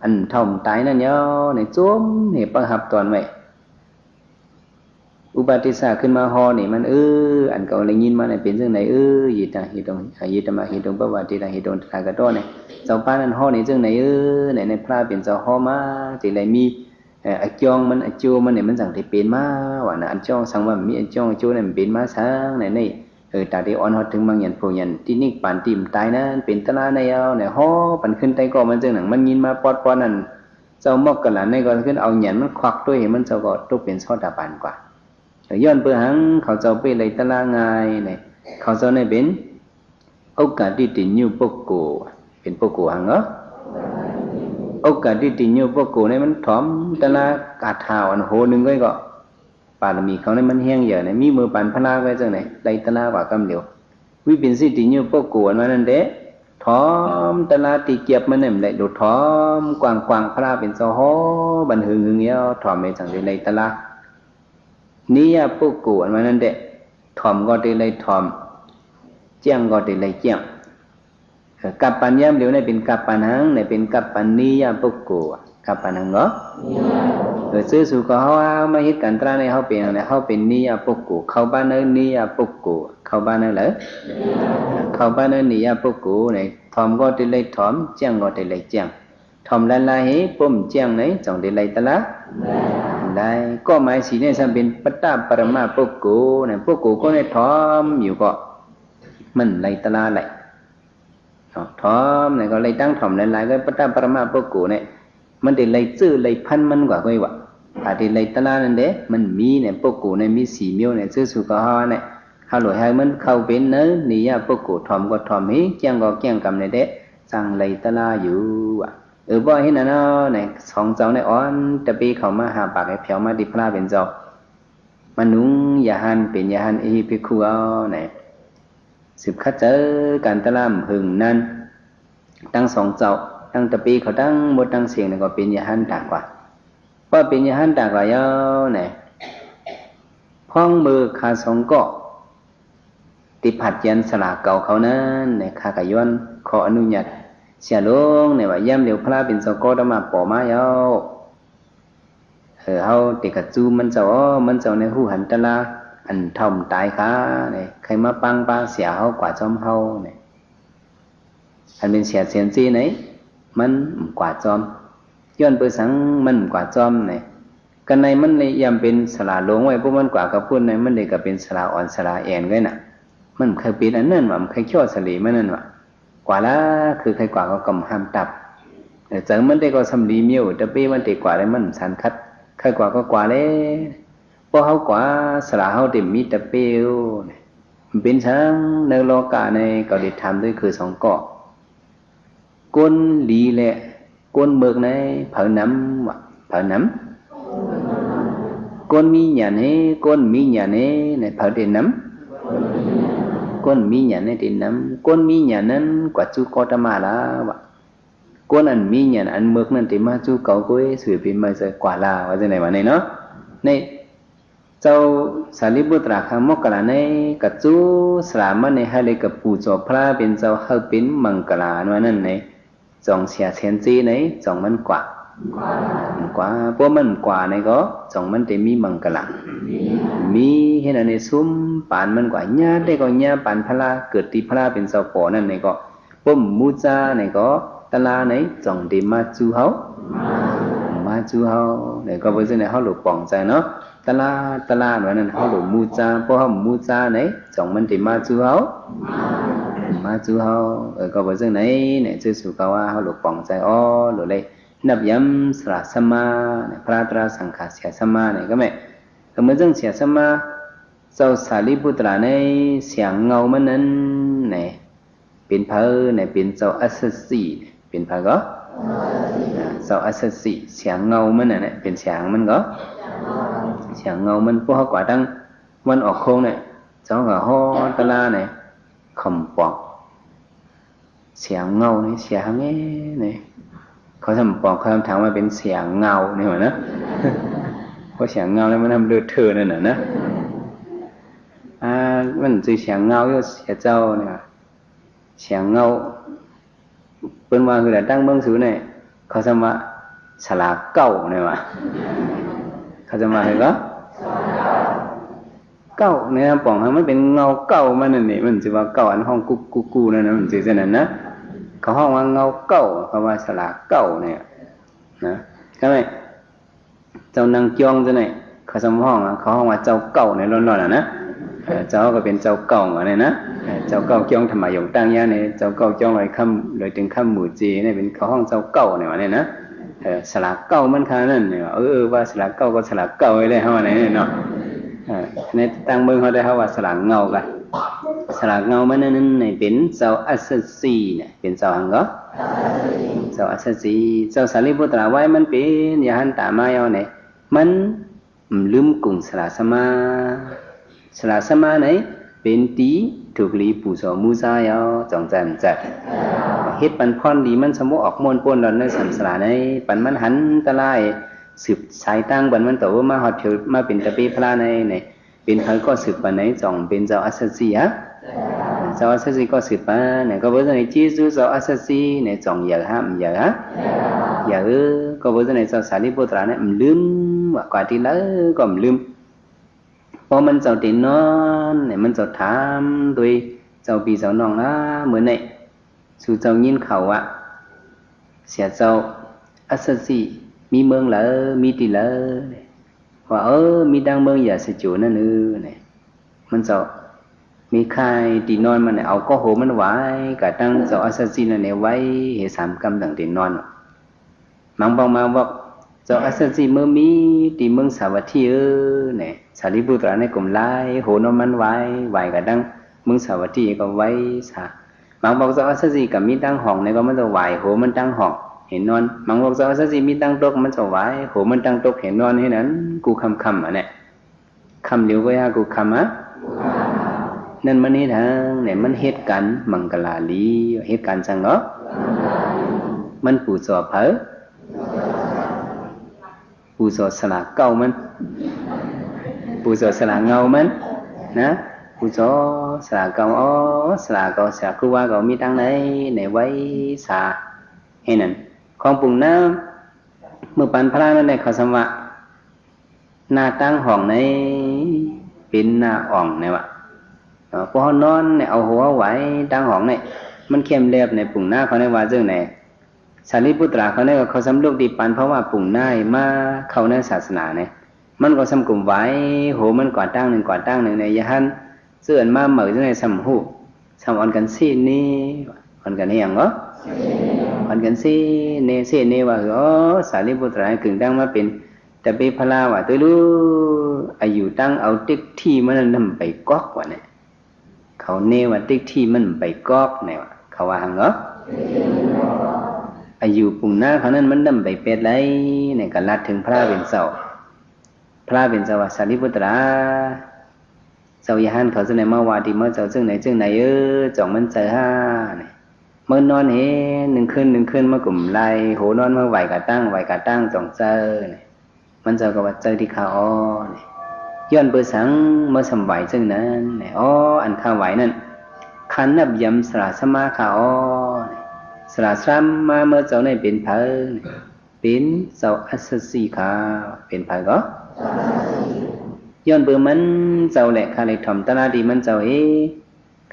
อันท่อมตายนั่นยอในโจมเหตุประหับตอนไว้อุบัติสาขึ้นมาฮอนี่มันอันเก่าเลยยินมาเนี่ยเป็นเรื่องไหนยิตาหิตงหิตมาหิตงปวาติตาหิตงตากะโตเนี่ยเจ้าป้านั้นฮอนี่เรื่องไหนในพระเป็นเจ้าฮอมาที่ไรมีอจองมันอจูมันเนี่ยมันสั่งที่เป็นมาว่านะอันจองสั่งว่ามีอจองอจูเนี่ยมันเป็นมาสังในตาที่อ่อนฮอถึงบางยันผู้ยันที่นี่ปานติมตายนั้นเป็นตะลาในเอาเนี่ยฮอปันขึ้นไตก็มันเรื่องหนังมันยินมาปอดนั่นเจ้ามอกกันหลานในก็ขึ้นเอาหยันมันควักด้วยมันเจ้าก็ต้องเป็นโซดาบันกว่าย้อนเปื่อหังเขาเจ้าไปเลยตะลางายเนี่ยเขาเจ้าเนี่ยเป็นโอกาสที่ติญญูปกโกเป็นปกโกหังโอกาสที่ติญญูปกโกเนี่ยมันถอมตะลากาถาอันโหนึงก็ บารมีเขาเนี่ยมันแห้งเยอะเนี่ยมีมือปันพลาไว้จังไหนไล่ตลากว่ากำเดียววิปินสิติญูปกวนมานั่นเด้ถอมตลาตีเกียบมันเนี่ยได้ดูถอมกวางพลาเป็นโซโหบันหึงเงี้ยวถอมไปจังได้ไล่ตลานี่ยปกวนมานั่นเด้ถอมก็ได้ไล่ถอมเจียงก็ได้ไล่เจียงกับปัญญามเดี๋ยวในเป็นกับปัญหังในเป็นกับปัญนิยปกวนกับปัญหังก็ซื้อสู่ก็เขาไม่ฮิตกันตราในเขาเป็นอะไรเขาเป็นนิยปกวนเขาบ้านเนนิยปกวนเขาบ้านเนเลยเขาบ้านเนนิยปกวนในถอมก็ได้ไล่ถอมเจียงก็ได้ไล่เจียงถอมละลายให้ปุ่มเจียงไหนจงได้ไล่ตะละได้ก็หมายสีเนี่ยจะเป็นปัตตาปรมาปกวนเนี่ยปกวนก็ในถอมอยู่ก็มันไล่ตะละไล่ถอมเนี่ยก็ไล่ตั้งถอมละลายก็ปัตตาปรมาปกวนเนี่ยมันได้ไล่จื้อไล่พันมันกว่าก็ว่าอาได้ไล่ตะละนั่นเด้มันมีเนี่ยปกวนเนี่ยมีสีเมียวเนี่ยซื้อสุกฮาเนี่ยฮาหลอยให้มันเข้าเป็นเนื้อนี่ยปกวนถอมก็ถอมให้เจียงก็เจียงกำเนี่ยเด้สั่งไล่ตะละอยู่ว่ะบ่เห็นน่ะเนาะเนี่ยสองเจ้าเนี่ยอ่อนตะปีเข้ามาหาปากให้แผ่วมาดิพระเป็นเจ้ามานุงยาหันเป็นยาหันอีภิกขุเอาเนี่ยสืบคัดเจอการตะละหึงนั้นตั้งสองเจ้าตั้งตะปีเขาตั้งหมดตั้งเสียงเนี่ยก็เป็นยาหันต่างกว่าเพราะเป็นยาหันต่างกว่าเยอะเนี่ยพ้องมือขาสองก็ติผัดยันสลาเก่าเขานั้นเนี่ยข้ากะย้อนขออนุญาตเสียลงเนี่ยว่าย่ำเหลียวพระเป็นเจ้าก็ต้องมาป่อมาเยาเฮาติกระจูมันเจ้าในหูหันตะลาอันทอมตายค่ะเนี่ยใครมาปังปาเสียเฮากว่าจอมเฮาเนี่ยอันเป็นเสียเสียนซีไหนมันกว่าจอมย้อนเปสังมันกว่าจอมเนี่ยกันในมันเลยย่ำเป็นสลาลงไว้พวกมันกว่ากับพูดในมันเลยก็เป็นสลาอ่อนสลาแอนไว้น่ะมันเคยเป็นอันนั้นว่ามันเคยชั่วสลีมันนั่นว่ากว่าละคือใครกว่าก็กำห้ามตับแต่มันได้ก็สำลีเมียวแต่ปีมันติกว่าได้มันสันคัดใครกว่าก็กว่าเลยเพราะเขากว่าสลาเขาเต็มมีแต่เปียวเป็นช้างในโลกาในก็ได้ทำด้วยคือสองเกาะก้นหลีแหละก้นเบิกในเผาน้ำว่ะเผาน้ำก้นมีหยาเนก้นมีหยาเนในเผาเด่นน้ำก้นมีหยาในเด่นน้ำก้นมีหยานั้นกว่าจูกอตมาละว่ะก้นอันมีหยาอันเบิกนั่นติมาจูเก่ากุ้ยสื่อเป็นมาจะกว่าลาว่าจะไหนวะในเนาะในเจ้าสารีบุตรคำมกลาในกัจจุสลามันในให้เลยกับปู่จบพระเป็นเจ้าเฮาเป็นมังกลาว่านั่นในจองเสียเซนจีในจองมันกว่าพวกมันกว่าในก็จองมันแต่มีมังกลามีเห็นในซุ้มปานมันกว่าญาได้ก็ญาปานพระเกิดที่พระเป็นเจ้าป่อนั่นในก็ปุ่มมูจาในก็ตลาในจองดีมาจูเฮาในก็เพราะฉะนั้นเขาหลุดป่องใจเนาะตลาว่านั้นเขาหลุดมูจาเพราะเขามูจาในจองมันดีมาจูเฮาก็เพราะฉะนั้นเนี่ยจะสู่กว่าเขาหลุดป่องใจหลุดเลยนับย้ำสละสมาพระตราสังขารเสียสมาเนี่ยก็ไม่ก็เมื่อจังเสียสมาเจ้าสารีบุตรในเสียงเงามันนั้นเนี่ยเป็นพระเนี่ยเป็นเจ้าอัศสีเป็นพระก็เจ้าอัศสีเสียงเงามันเนี่ยเป็นเสียงมันก็เสียงเงามันพวกเขากว่าตั้งวันออกโค้งเนี่ยเจ้าก็ฮอตลาเนี่ยขมปอกเสียงเงาเนี่ยเสียงเนี่ยเขาทำปอกเขาทำว่าเป็นเสียงเงาเนี่ยนะเพราะเสียงเงาแล้วมันทำเลือดเธอนั่นนะมันจะเสียงเงาอยู่เสียเจ้าเนี่ยเสียงเงาเป็นว่าคือแต่ตั้งเบื้องสูงเนี่ยเขาทำว่าฉลาเก้าเนี่ยว่ะเขาจะมาเห็นก็เก้าเนี่ยปองให้มันเป็นเงาเก้ามันนั่นนี่มันจะว่าเก้าอันห้องกูนั่นนะมันจะเช่นนั้นนะเขาห้องว่าเงาเก้าเขาว่าฉลาเก้าเนี่ยนะใช่ไหมเจ้านางจองจะไหนเขาสมห้องเขาห้องว่าเจ้าเก้าในร้อนๆนะเจ้าก็เป็นเจ้าเก่าอะไรนะเจ้าเก่าจองทำไมยงตั้งยาเนี่ยเจ้าเก่าจองลอยคำลอยถึงคำหมู่จีเนี่ยเป็นเขาห้องเจ้าเก่าเนี่ยวะเนี่ยนะสลากเก่ามันค่ะนั่นเนี่ยว่าสลากเก่าก็สลากเก่าไว้เลยเขาอะไรเนี่ยเนาะในตั้งเมืองเขาได้เขาว่าสลากเงากันสลากเงามันนั่นเนี่ยเป็นเจ้าอัศสีเนี่ยเป็นเจ้าหังก็เจ้าอัศสีเจ้าสารีบุตรไว้มันเป็นยาหันตามายเอาเนี่ยมัน ลืมกุ่งสละสมาไหนเป็นตีถูกลีปู่สอมูซายอจองจันจัดเฮ็ดปันพรดีมันสมมุออกมวนป่นหล่อนในสัมสลาในปันมันหันตะไลสืบสายตั้งปันมันโตมาฮอดเถวมาเป็นตะปีพระในเป็นเขาก็สืบปันไหนจองเป็นเจ้าอัสสซีฮะเจ้าอัสสซีก็สืบปันเนี่ยก็บอกว่าในจีซูเจ้าอัสสซีเนี่ยจองอย่าฮะอย่าฮะอย่าก็บอกว่าในเจ้าสารีบุตรเนี่ยลืมว่ากว่าที่แล้วก็ลืมพอมันเจ้าตีนอนเนี่ยมันเจ้าถามโดยเจ้าปีเจ้าน้องนะเหมือนเนี่ยสู่เจ้ายินเขาอะเสียเจ้าอัสสซีมีเมืองเหรอมีตีเหรอว่ามีดังเมืองอย่าสิจูนั่นเนี่ยมันเจ้ามีใครตีนอนมันเนี่ยเอาก็โหมันไว้กับตั้งเจ้าอัสสซีนั่นเนี่ยไว้เหตุสามกรรมต่างตีนอนมังบอกมาบอกเจ้าอัสสซีเมื่อมีตีเมืองสาวัตถีเนี่ยสารีบุตรในกลุ่มไล่โหนมันไว้กับดังเมืองสาวัตถีก็ไว้สามังบอกเจ้าอัสสซีกับมีตั้งห้องเนี่ยก็มันจะไหวโหมันตั้งห้องเห็นนอนมังบอกเจ้าอัสสซีมีตั้งโต๊ะมันจะไหวโหมันตั้งโต๊ะเห็นนอนให้นั้นกูคำอ่ะเนี่ยคำเดียวก็ยากูคำอ่ะนั่นมันนี่ทางเนี่ยมันเหตุการณ์มังกลาลีเหตุการณ์จังเนาะมันปู่จอเผอปู่จอสละเก่ามันปู่จอสละเงามันนะปู่จอสละเก่าสละเก่าสละคือว่าเก่ามีตั้งไหนในไว้สาให้นั่นของปุ่งน้ำเมื่อปันพระนั่นในเขาสมะหน้าตั้งห้องในเป็นหน้าอ่องเนี่ยวะพอเขานอนเนี่ยเอาหัวไหวตั้งห้องเนี่ยมันเข้มเรียบในปุ่งหน้าเขาในว่าเจ้าไหนสารีบุตรเขาเนี่ยเขาสำลูกดีปันเพราะว่าปุ่งหน้ามาเข้าในศาสนาเนี่ยมันก็สำกลุ่มไว้โหมันก่อตั้งหนึ่งในยะฮันเสื่อนมาเหมือนในสำหูสำอ่อนกันซีนี่อ่อนกันนี่อย่างเหรออ่อนกันซีนี่ว่าสารีบุตรกึ่งตั้งมาเป็นแต่ไปพลาว่าตัวรู้อายุตั้งเอาติ๊กที่มันนำไปก๊อกว่าเนี่ยเขาเนว่าติ๊กที่มันไปก๊อกเนี่ยว่าเขาว่าหังเหรออายุปุ่งหน้าเขานั้นมันนำไปเป็ดไรเนี่ยก็ลัดถึงพระเป็นเจ้าว่าสารีบุตรเจ้าย่านเขาจะไหนมาวาดีเมื่อเจ้าจึงไหนจ่องมันเจอห้าเนี่ยเมื่อนอนเห็นหนึ่งคืนมากลุ่มไล่โหนอนเมื่อไหวกะตั้งจ่องเจอเนี่ยมันเจอกับว่าเจอที่ข้าเนี่ยย้อนเปิดสังเมื่อสมัยจึงนั้นเนี่ยอันข้าไหวนั่นขันนับยำสละสมาข้าเนี่ยสละสามมาเมื่อเจ้าในเป็นเพลเป็นเจ้าอัสสซีข้าเป็นเพลก็ย้อนเปิดมันเจ้าแหละข้าเลยถ่อมตลาดีมันเจ้า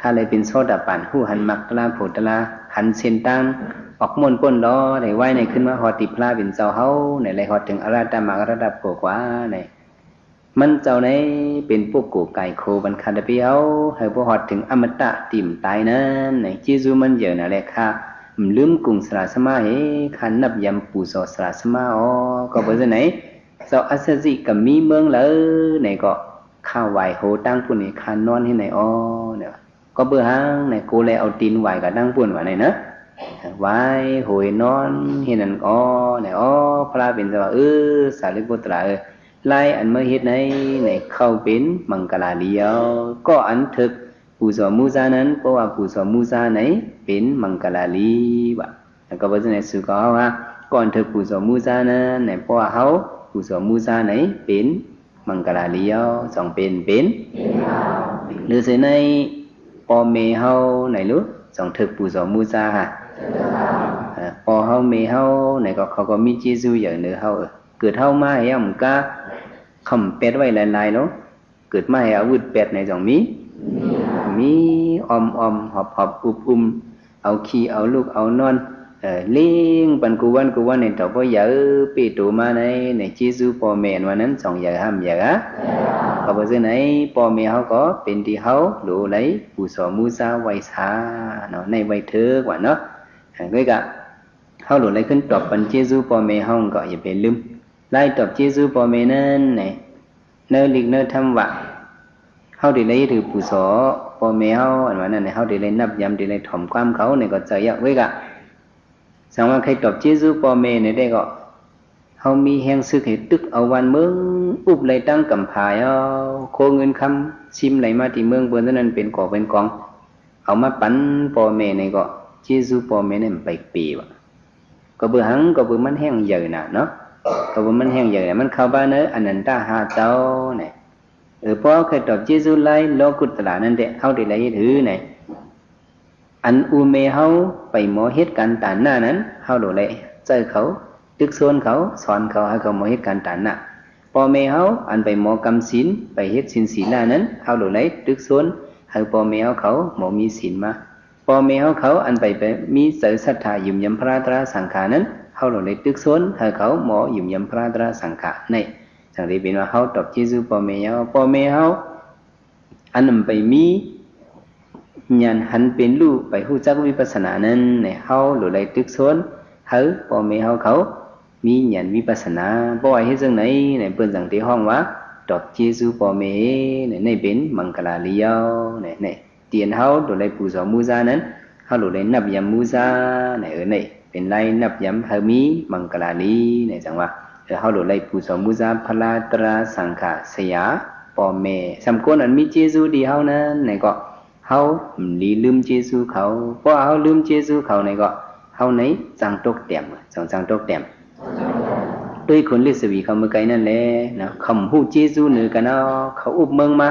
ข้าเลยเป็นโซดาปั่นหูหันมักตลาโผตลาหันเส้นตั้งออกมวนป้นล้อในไหวในขึ้นมาหอติพลาเป็นเจ้าเฮาในไรหอดถึงอาราตามักระดับโกกว่าในมันเจ้าในเป็นพวกกูไก่โคบันคาดเปียวให้พวกหอดถึงอมตะติ่มตายนั้นในจีซูมันเยอะนะแหละค่ะลืมกุ่งสละสมาขันนับยำปูโซสละสมาก็เบอร์ไหนเจ้าอัสสิกับมีเมืองเลยในก็ข้าวไหวโหตั้งปุ่นในขันนอนให้ในเนี่ยก็เบอร์ห้างในกูเลยเอาตีนไหวกับตั้งปุ่นว่าไหนนะไหวโหยนอนให้นั่นเนี่ยพระเป็นจะว่าสารีบุตรไล่อันเมื่อเฮ็ดในเข้าเป็นมังกลาเลียวก็อันถึกปู่สอมูซานั้นเพราะว่าปู่สอมูซาไหนเป็นมังกลาลีว่ะแล้วก็ว่าจะในสุก็ว่าก่อนถึกปู่สอมูซานั้นในเพราะว่าเขาปู่สอมูซาไหนเป็นมังกลาเลียวสองเป็นหรือสิในปอเมเฮาไหนรู้สองถึกปู่สอมูซาฮะปอเฮาเมเฮาไหนก็เขาก็มีเจซูอย่างเนื้อเฮาเกิดเฮามาให้มันก็คำเป็ดไว้หลายๆเนาะเกิดมาให้อาวุธเป็ดในจ่องมีอมหอบอุบเอาขี้เอาลูกเอานอนเลี้ยงปันกูวันในต่อพ่อใหญ่ปีตูมาในจีซูพ่อแม่วันนั้นสองใหญ่ห้ามใหญ่เขาบอกว่าไหนพ่อแม่เขาก็เป็นที่เขาหลูไหลปู่สอมูซาไว้ซาเนาะในไว้เถอะกว่าเนาะก็เขาหลุดไหลขึ้นตอบปันจีซูพ่อแม่เขาก็อย่าไปลืมไล่ตอบจีซูพ่อแม่นั้นเนื้อลิกเนื้อทำวะเขาได้เลยถือปู่สอพ่อแม่เขาอันนั้นเขาได้เลยนับยำได้เลยถ่อมความเขาในก็ใจยากไว้กะสังว่าใครตอบจีซูพ่อแม่ในได้ก็เฮ เขามีแห่งซึกให้ตึกเอาวันเมืองอุบไหลตั้งกำพายเอาโคเงินคำชิมไหลมาที่เมืองเบิ่นนั้นเป็นก่อเป็นกองเอามาปั่นพ่อแม่ในก็เจซูพ่อแม่นี่ไปปีวะก็เบื่อหังก็เบื่อมันแห้งใหญ่น่ะเนาะก็เบื่อมันแห้งใหญ่น่ะมันเข้าบ้านเนออันนั้นตาหาเจ้าเนี่ยพอเคยตอบเจซูไลโลกุตละนั่นเด้เฮาได้ไลถือเนี่ยอันอูเมเฮาไปหมอเฮ็ดการตานหน้านั้นเฮาโดเลยเจอเขาตึกส่วนเขาสอนเขาให้เขาหมอเฮ็ดการตานหน้าพ่อแม่เฮาอันไปหมอกำศีลไปเฮ็ดศีลศีลนั้นเฮาโดเลยตึกส่วนให้พ่อแม่เฮาเขาหมอมีศีลมาพ่อแม่เขาอันไปมีเสศรัทธายิมยำพระตราสังขารนั้นเขาหลงในตึกซ้นให้เขาหมอยิมยำพระตราสังขารในจังได้เป็นว่าเขาตอบเจซูพ่อแม่เขาอันนั้นไปมีญาณหันเป็นลูกไปฮู้จักวิปัสสนานั้นในเขาหลงในตึกซ้นให้พ่อแม่เขามีญาณวิปัสสนาบ่ว่าเฮ็ดจังไหนในเปิ้นจังที่ห้องว่าตอบเจซูพ่อแม่ในเป็นมังคลาลียาวในเตียนเฮาโดยไล่ปูสอมูซานั้นเฮาโดยไล่นับยำมูซาในในเป็นไล่นับยำเฮามีมังกลาลีในจังว่าเฮาโดยไล่ปูสอมูซาพลาตราสังขะสยาปอเมสำคนอันมีเจซูดีเฮานั้นในก็เฮาลีลืมเจซูเขาเพราะเฮาลืมเจซูเขาในก็เฮาในจังตกแต้มจังตกแต้มด้วยคนฤาษีเขาเมื่อไกลนั่นแหละนะคำฮู้เจซูเหนือกันเนาะเขาอุบเมืองมา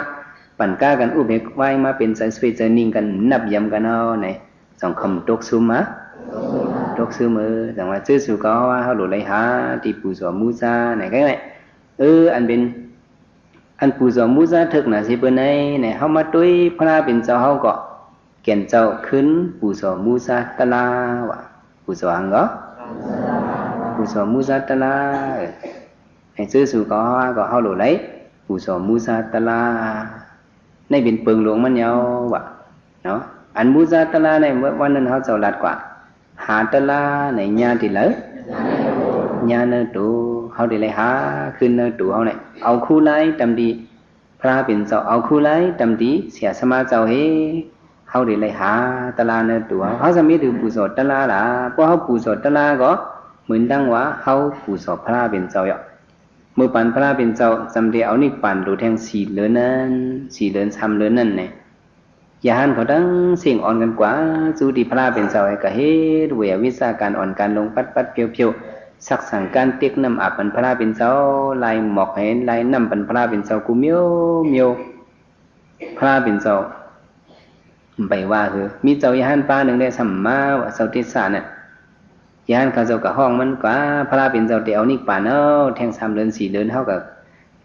ปั่นก้ากันอุบเหกไว้มาเป็นสายสวยใจนิ่งกันนับยำกันเอาไหนสองคำตกซุมะตกซุมือจังว่าซื้อสู่ก็ว่าเขาหลุดไหลหาที่ปูสอมูซาไหนก็ไหนอันเป็นอันปูสอมูซาถึกน่ะสิเปิ้นไหนเฮามาตุ้ยพระเป็นเจ้าเฮาก็แก่นเจ้าขึ้นปูสอมูซาตะลาวะปูสอหังก็ปูสอมูซาตะลาให้ซื้อสู่ก็ว่าก็เฮาหลุดไหลปูสอมูซาตะลาในเป็นเปิงหลวงมันยาววะเนาะอันมูซาตะลาในวันนั้นเขาเจ้าลัดกว่าหาตะลาในญาติเลยญาเนตูเขาได้เลยหาขึ้นเนตูเขาเนี่ยเอาคู่ไล่ตำดีพระเป็นเจ้าเอาคู่ไล่ตำดีเสียสมาเจ้าเฮเขาได้เลยหาตะลาเนตูเขาจะมีถือปูสอตะลาล่ะเพราะเขาปูสอตะลาก็เหมือนดังว่าเขาปูสอพระเป็นเจ้าอย่างเมื่อปันพระเป็นเจ้าจำเดียวนี่ปันดูแทงสีเหลือนั้นสีเหลือทำเหลือนั่นเนี่ยอย่าหันเขาตั้งเสียงอ่อนกันกว่าจูดีพระเป็นเจ้าไอ้กะเฮ็ดเวียวิชาการอ่อนการลงปัดเพียวสักสั่งการเต็กน้ำอาบปันพระเป็นเจ้าลายหมอกเห็นลายน้ำปันพระเป็นเจ้ากูเมียวพระเป็นเจ้าไปว่าคือมีเจ้าอย่าหันป้าหนึ่งได้สัมมาว่าเจ้าติสาเนี่ยยานเขาเจ้ากับห้องมันกว่าพระเป็นเจ้าเดียวนี่ป่านเอาแทง3 เดือน 4 เดือนเท่ากับ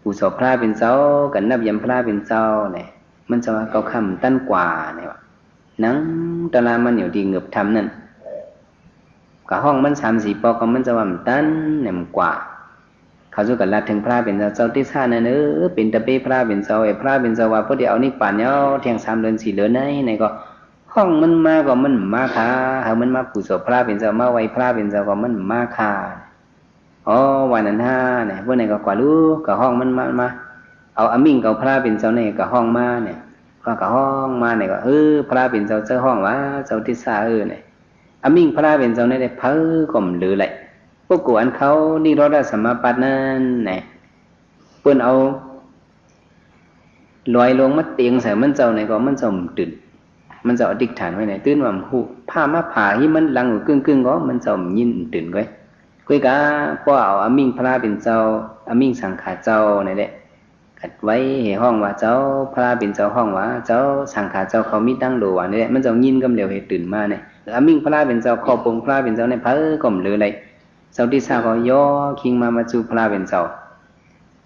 ผู้สอบพระเป็นเจ้ากันนับยำพระเป็นเจ้าเนี่ยมันจะว่าเขาคำตั้นกว่าเนี่ยวะนังตะลามันอยู่ดีเงือบทำนั่นกับห้องมัน3-4 ปอกมันจะว่ามันตั้นเนี่ยมันกว่าเขาจะกันลัดถึงพระเป็นเจ้าที่ซ่านั่นเป็นตะเป้พระเป็นเจ้าไอ้พระเป็นเจ้าว่าพอเดียวนี่ป่านเอาแทง3 เดือน 4 เดือนไหนก็ห้องมันมาก็มันมาคาเฮามันมาผู้สอบพระเป็นเจ้ามาไว้พระเป็นเจ้าก็มันมาคาวันนั้นเนี่ยพวกไหนก็กว่ารู้ก็ห้องมันมาเอาอามิ่งกับพระเป็นเจ้าเนี่ยก็ห้องมาเนี่ยก็ห้องมาเนี่ยก็พระเป็นเจ้าห้องว่าเจ้าทิศาเนี่ยอามิ่งพระเป็นเจ้าเนี่ยได้เพ้อก่มหรือไรพวกกูอันเขานี่รอดสมาปัตนั่นเนี่ยเปิ้นเอาลอยลงมาเตียงใส่มันเจ้าเนี่ยก็มันจมตื่นมันจะอดิกฐานไว้ไหนตื่นว่าหูผ้ามาผ่าที่มันลังอยู่กึ่งก็มันจะยินตื่นไว้คุยกันก็เอาอามิ่งพระเป็นเจ้าอามิ่งสังขารเจ้านี่แหละกัดไว้เหห้องว่าเจ้าพระเป็นเจ้าห้องว่าเจ้าสังขารเจ้าเขามีตั้งโลว่านี่แหละมันจะยินกำเหลวเหตุตื่นมาเนี่ยอามิ่งพระเป็นเจ้าขอปงพระเป็นเจ้าในเพ้อก่อมหรืออะไรเจ้าที่ซาก็ย่อคิงมาจูพระเป็นเจ้า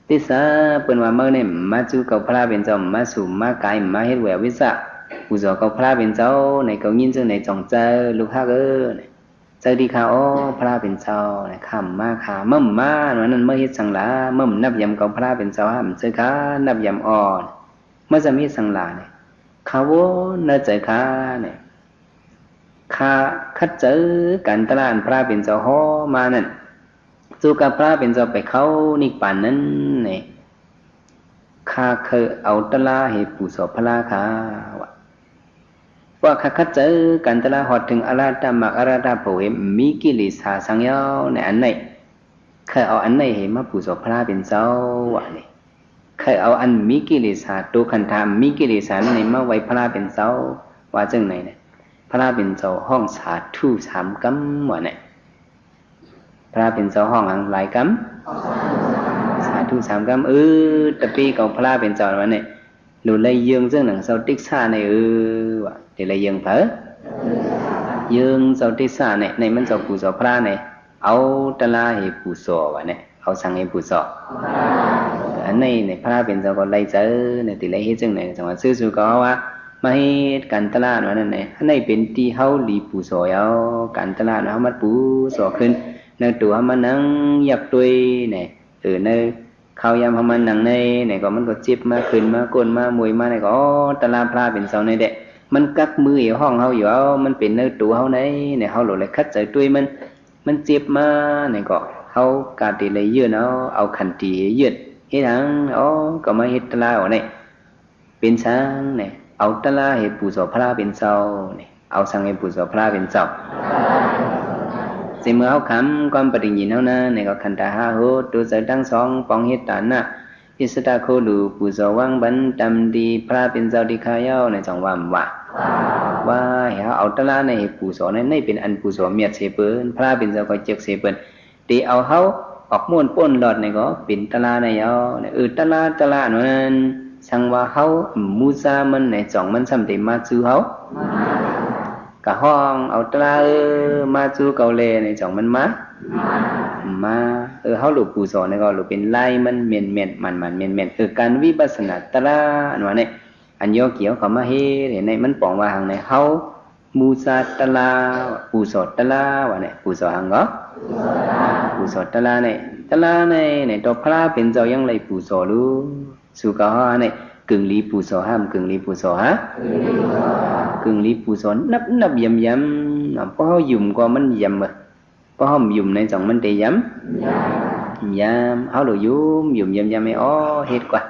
ที่ซาเปิ้นว่าเมื่อเนี่ยมาจูกับพระเป็นเจ้ามาสู่มากายมาเฮ็ดแหววิสะผู้สอบเขาพระเป็นเจ้าในเขายินเจ้าในจงเจอลูกฮักเจอดีข่าวพระเป็นเจ้าในคำมาขามั่มมาหนั่นเมื่อเฮ็ดสังลามั่มนับยำเขาพระเป็นเจ้าห้ามเจอขานับยำอ่อนเมื่อจะมีสังลาเนี่ยเขาเนื้อใจขาเนี่ยขาคัดเจอกันตลาดพระเป็นเจ้าห่อมานั่นสู่กับพระเป็นเจ้าไปเข้านิพพานนั้นเนี่ยข้าเคยเอาตลาให้ผู้สอบพระขาว่าคัดเจอกันตลาหอดถึงอาราธามักอาราธาโผเห็นมีกิเลสหาสังยาวในอันไหน เคยเอาอันไหนเหมาปูโสพระเป็นเจ้าวะนี่เคยเอาอันมีกิเลสตัวคันธามมีกิเลสในมาไว้พระเป็นเจ้าว่าจังไหนเนี่ยพระเป็นเจ้าห้องสาธุสามกัมวะเนี่ยพระเป็นเจ้าห้องหลายกัมสาธุสามกัมตะปีกับพระเป็นเจ้าวะเนี่ยหนูเลยยืงจังหนังเสาติ๊กซ่าในวะเดี๋ยวเลยยืงเผลยืงเสาติ๊กซ่าในมันเจ้าปูโสพระเนี่ยเอาตะลาให้ปูโสวะเนี่ยเอาสังให้ปูโสอันนี้เนี่ยพระเป็นเจ้าก็ไล่เจอเนี่ยติไล่เฮ็ดจังไหนจังว่าซื่อๆก็ว่ามาเฮ็ดกันตลาดว่านั่นแหละอันนี้เป็นที่เฮาหลีปูโสเอากันตลาดเฮามาปูโสขึ้นในตัวมันนั่งยักตุยเนี่ยในข้าวยามเฮามันนั่งในเนี่ยก็มันก็เจ็บมาขึ้นมาก้นมามวยมาเนี่ยก็ตลาดพระเป็นเจ้าในเด้มันกักมืออยู่ห้องเฮาอยู่เอามันเป็นในตัวเฮาในเนี่ยเฮาเลยคัดใจตุยมันเจ็บมาเนี่ยก็เฮากาติเลยยืนเอาขันติยืนเฮ็ดหังก็มาเฮ็ดตะลาเอาเนี่ยเป็นช้างเนี่ยเอาตะลาเฮ็ดปูโสพระเป็นเจ้าเนี่ยเอาสังเฮ็ดปูโสพระเป็นเจ้าสิเมื่อเฮาคำความปฏิญินเฮานะเนี่ยก็ขันตาหาโหตัวใจทั้งสองปองเฮ็ดตานะอิสตาโคดูปูโสวังบันตำดีพระเป็นเจ้าดิคายาวในจังหวะว่าเอาตะลาในปูโสในเป็นอันปูโสเมียดเสเปิ้นพระเป็นเจ้าก็เจกเสเปิ้นตีเอาเฮาออกม้วนป้นหลอดในก็เป็นตะลาในเอาตะลานั้นสังว่าเฮามูซามันในจ่องมันซ้ำติมาจูเฮากะห้องเอาตะลามาจูเกาเลในจ่องมันมาเฮาหลุปูโสในก็หลุเป็นลายมันเมียนมันเมียนการวิปัสสนาตะลาว่าเนี่ยอันโยเกี่ยวเขามาเฮ็ดเห็นในมันปองว่าหังในเฮามูซาตะลาปูโสตะลาว่าเนี่ยปูโสหังก็ปูโสตะลาในตัวพระเป็นเจ้ายังไรปูโสรู้สุกะฮะเนี่ยกึ่งลีปูโสห้ามกึ่งลีปูโสฮะกึ่งลีปูโสนับยำเพราะเขายุ่มก็มันยำเพราะเขายุ่มในจังมันเตยำเขาดูยุ่มยำไม่เฮ็ดกว่า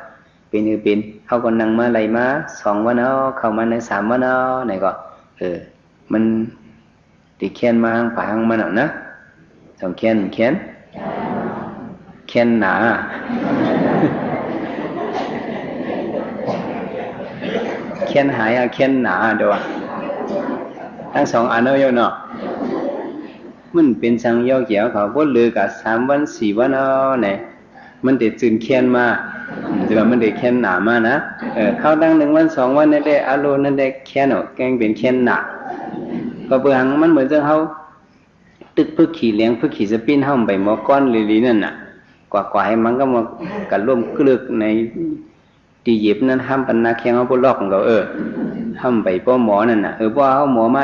เป็นเขาก็นั่งมาไรมา2 วันเข้ามาใน3 วันไหนก็มันติเขียนมาหางผาหางมันนะต้องเขียนหนาเขียนหายเขียนหนาด้วยทั้ง2 อันเนาะมันเป็นสังโยเกี่ยวเขาพวกเลือกับ3 วัน 4 วันเนี่ยมันได้จืนเขียนมาแต่ว่ามันได้เขียนหนามานะเข้าตั้ง1 วัน 2 วันได้อารมณ์นั่นได้เขียนแกงเป็นเขียนหนาก็เบื่อหังมันเหมือนจะเขาตึกเพื่อขี่เลี้ยงเพื่อขี่สปินห้องไปหมอก้อนลีนั่นน่ะกว่าให้มันก็มากันร่วมกลึกในตีเย็บนั้นห้ามปันนาแข้งเอาพวกลอกของเขาห้ามไปป้อหมอนั่นน่ะป้อเอาหมอมา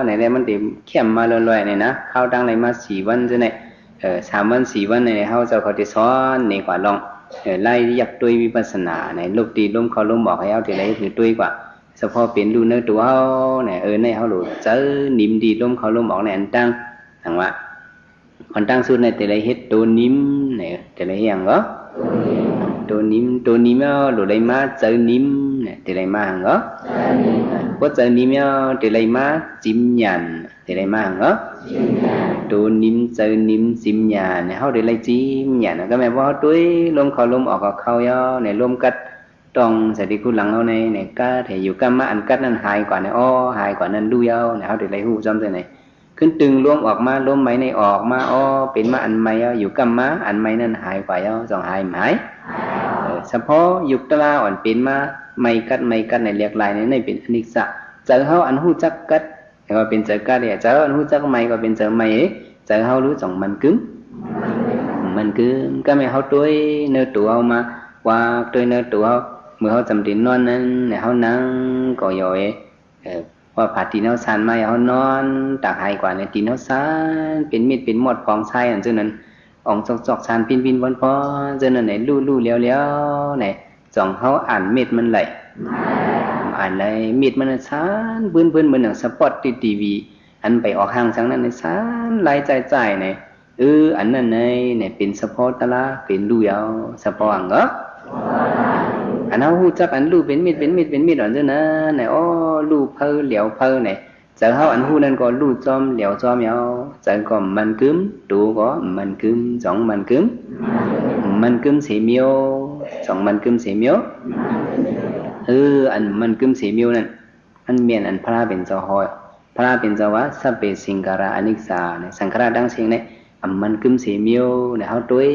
ไหนได้มันตีเข้มมาลอยๆเนี่ยนะเข้าตั้งในมา4 วันจะเนี่ย3 วัน 4 วันเนี่ยเขาจะเขาจะสอนในกว่าลองไล่ยักตุยวิปัสสนาในลูกตีล้มเขาล้มบอกให้เอาทีไรถือตุยกว่าเฉพาะเป็นดูเนื้อตัวเขาเนี่ยในเขาหลุดเจอนิ่มดีล้มเขาล้มบอกในอันตั้งทางว่าคนตั้งสุดในแต่ละเฮ็ดตัวนิ่มเนี่ยแต่ละอย่างก็ตัวนิ่มหลุดเลยมาเจอนิ่มเนี่ยแต่ละมาหังก็พอเจอนิ่มแต่ละมาจิ้มยันแต่ละมาหังก็ตัวนิ่มเจอนิ่มจิ้มยันเนี่ยเขาได้เลยจิ้มยันก็หมายว่าตัวลมเขาลมออกก็เข้าเนี่ยลมกัดต้องใส่ที่คุณหลังเอาเนี่ยก็แต่อยู่กัมมาอันกัดนั้นหายกว่าเนี่ยหายกว่านั้นดูเนี่ยเขาได้เลยหูจำใจไหนขึ้นตึงรวมออกมาล้มไหมในออกมาเป็นมาอันใหม่อยู่กัมมาอันใหม่นั้นหายกว่าจ่องหายหายเฉพาะยุคตลาอ่อนเป็นมาไม่กัดในเรียกลายในเป็นอนิจจ์เจอเขาอันหูจักกัดก็เป็นเจอกัดเนี่ยเจออันหูจักไม่ก็เป็นเจอไม่เจอเขารู้จ่องมันกึ่งก็ไม่เขาตัวเนื้อตัวเอามาว่าตัวเนื้อตัวเมื่อเขาจำดินนอนนั้นเนี่ยเขานั่งก็ย่อยว่าผ่าตีนเขาสันมาเขานอนตากหายกว่าในตีนเขาสันเป็นมิดเป็นหมดฟองไส้อันเจ้านั้นอองจอกสันปินพอเจ้านั้นไหนลู่เลี้ยวไหนจ่องเขาอ่านเม็ดมันไหลอ่านไหลเม็ดมันสันปื้นเหมือนอย่างสปอตทีวีอันไปออกห้างจังนั้นในสันไหลใจเนี่ยอันนั้นเนี่ยเป็นสปอตตะละเป็นลู่ยาวสปออังก็อันเอาหูจักอันลู่เป็นมิดอ่อนเจ้านั้นเนี่ยลู่เพลเหลียวเพลเนี่ย giờ hao ăn hu nên có lù chom liều chom nhau giờ có man cướm đủ có man cướm giống man cướm xì miêu giống man cướm xì miêu ăn man cướm xì miêu nên ăn miền ăn phá bên cho hỏi phá bên cho quá sắp về singara aniksa này sangkara đang sinh này ăn man cướm xì miêu này hao tối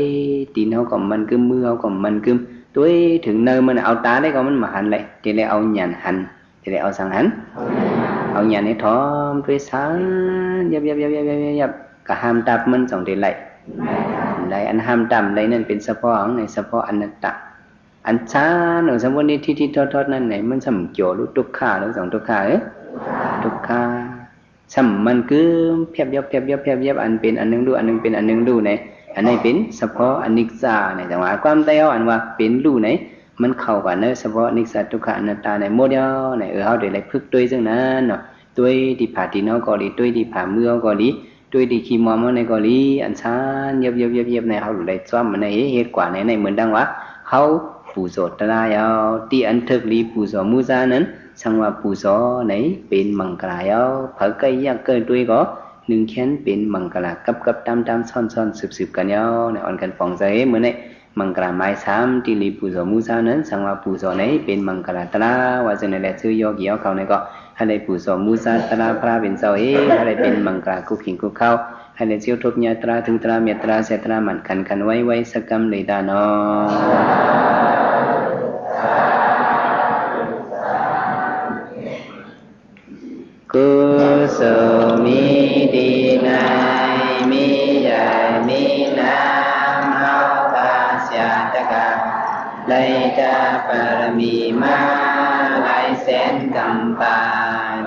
tin hao còn man cướm mưa hao còn man cướm tốiถึง nơi mình áo tá đấy có mình mà hành lại thì lại áo nhàn hành thì lại áo sang hành áo nhàn này thom với sáng dập cả ham tập mình trong thì lại anh ham tầm đây nênเป็นเฉพาะอันnàyเฉพาะอนัตตะอันช้าหนึ่งสมมตินี่ที่ทอดนั่นไหนมันสัมโจรู้ทุกขาหรือสองทุกขาทุกขาสัมมันคือเพียบยับอันเป็นอันนึงดูอันนึงเป็นอันนึงดูไหนอันนี้เป็นเฉพาะอนิจจาเนี่ยแต่ว่าความเต้าอันว่าเป็นรู้ไหนมันเข้ากันเนอะเฉพาะอนิจจทุกขังอนัตตาในโมเดลในเขาเดี๋ยวเลยพึกด้วยซึ่งนั้นเนาะด้วยที่ผ่าที่นอกก็ดีด้วยที่ผ่าเมื่อก็ดีด้วยที่ขี้มอมในก็ดีอันช้าเย็บในเขาเลยซ้อมมันในเหตุกว่าในเหมือนดังว่าเขาปูโสตระยาวที่อันทึกลีปูโสมุจานั้นสังว่าปูโสในเป็นมังกรายาวเผยใกล้ยักเกินด้วยก็หนึ่งแขนเป็นมังกรกับตามซ่อนสืบกันยาวในอ่อนกันฟองใจเหมือนในมังกรไม้ซ้ำที่ลีปูโสมุจานั้นสังว่าปูโสในเป็นมังกรตระว่าจะในแหละชื่อยอกี่ยอเขาในก็ให้ได้ปูโสมุจาตระพระเป็นเจ้าให้ได้เป็นมังกรกุขิงกุเข้าให้ได้เชี่ยวทบญาตราถึงตราเมตราเสตรามันกันไว้สักกรรมเลยดานอกุศลมีดีในมีใหญ่มีน้ำเอาตาเสียตะกาไลตาปารมีมาไลแสนกำปา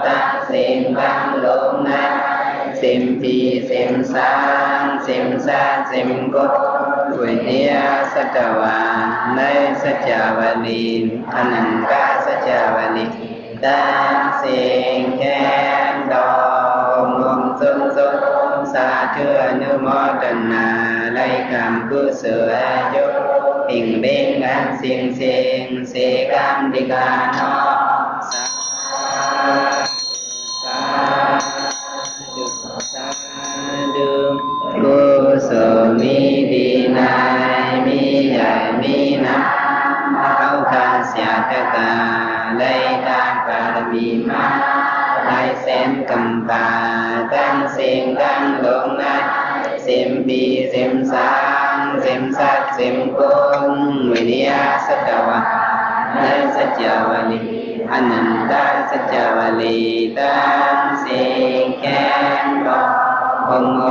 ตักเสียงดังลงนะเสียมพีเสียมสางเสียมซาเสียมกดวิเนียสัจวาในสัจวลีอนันตาสัจวลีตั้งเสียงแคนดองลมซุ่มสาเชื่อนุโมทนาไล่คำกุศลยุปิ่งเบ่งกันเสียงเสกรรมดิกาโนสาธุกุศลมีดีในมีใหญ่มีน้ำเข้าคาเสียตะกาไล่ตามปารมีมาไล่แสนกำปาตั้งเสียงดังลงนะเสียมปีเสียมสางเสียมสักเสียมกุงวิเนียสัจวะในสัจวลีอนันตาสัจวลีตั้งเสียงแคนดอ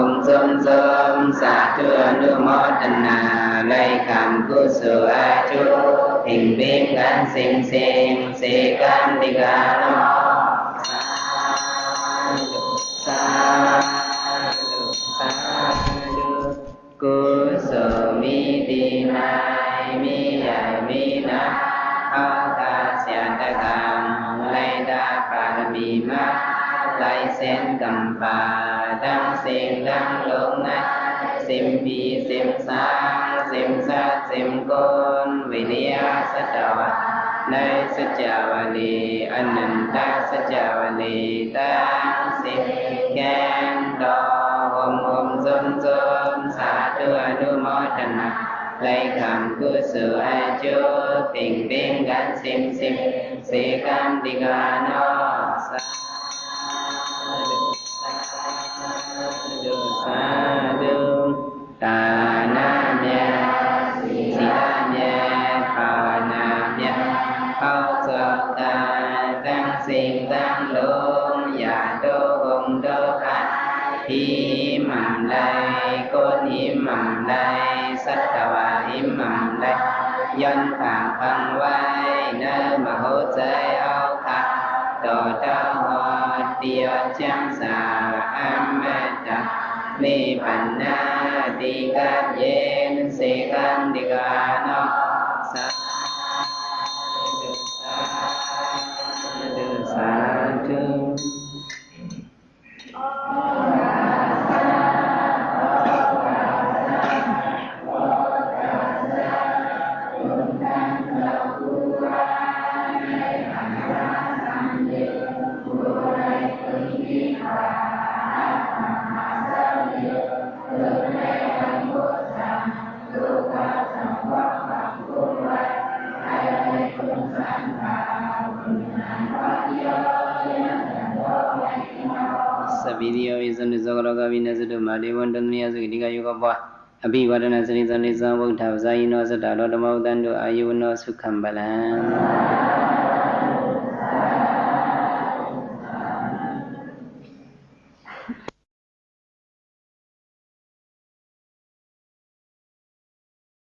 งซุ่มสาธุอนุโมทนาไล่คำกุศลจุปิ่งเบ่งกันเสียงเสกรรมดิกาโนสาธุกุศลมีดีในมีใหญ่มีน้ำเอาตาเสียตะกามไล่ดาปารมีมาไล่เส้นกำปาดังเสียงดังลงนะเสียมปีเสียมสางเสียมสักเสียมกุนวิเนียสัจวะในสัจวลีอนันตสัจวลีตั้งเสียงแคนดองซุ่มสาธุอนุโมทนาไล่คำกุศลจุปิ่งเบ่งกันเสียมเสกรรมดิกาโนสาธุตานาเมสีนาเมภาวนาเมเข้าสวดตาตั้งสิ่งตั้งลมอย่าโดงโดขัดหิมัมไลก้นหิมัมไลสัตวะหิมัมไลย้อนผ่าพังไว้เนื้อมโหใจเอาค่ะต่อเจ้าหอเดียวจังสาอัมเมตานิปันนาติกัจเยนเสกัมดิกาโนสาธุ Thank you. လောကဝိနစတုမာဒေဝန္တမယစုဒီကယောဘောအဘိဝဒနာစရိသနိသံဝုဒ္ဓဝဇာယိနောသတ္တရောဓမောတန္တုအာယုဝနောစုခံပလံ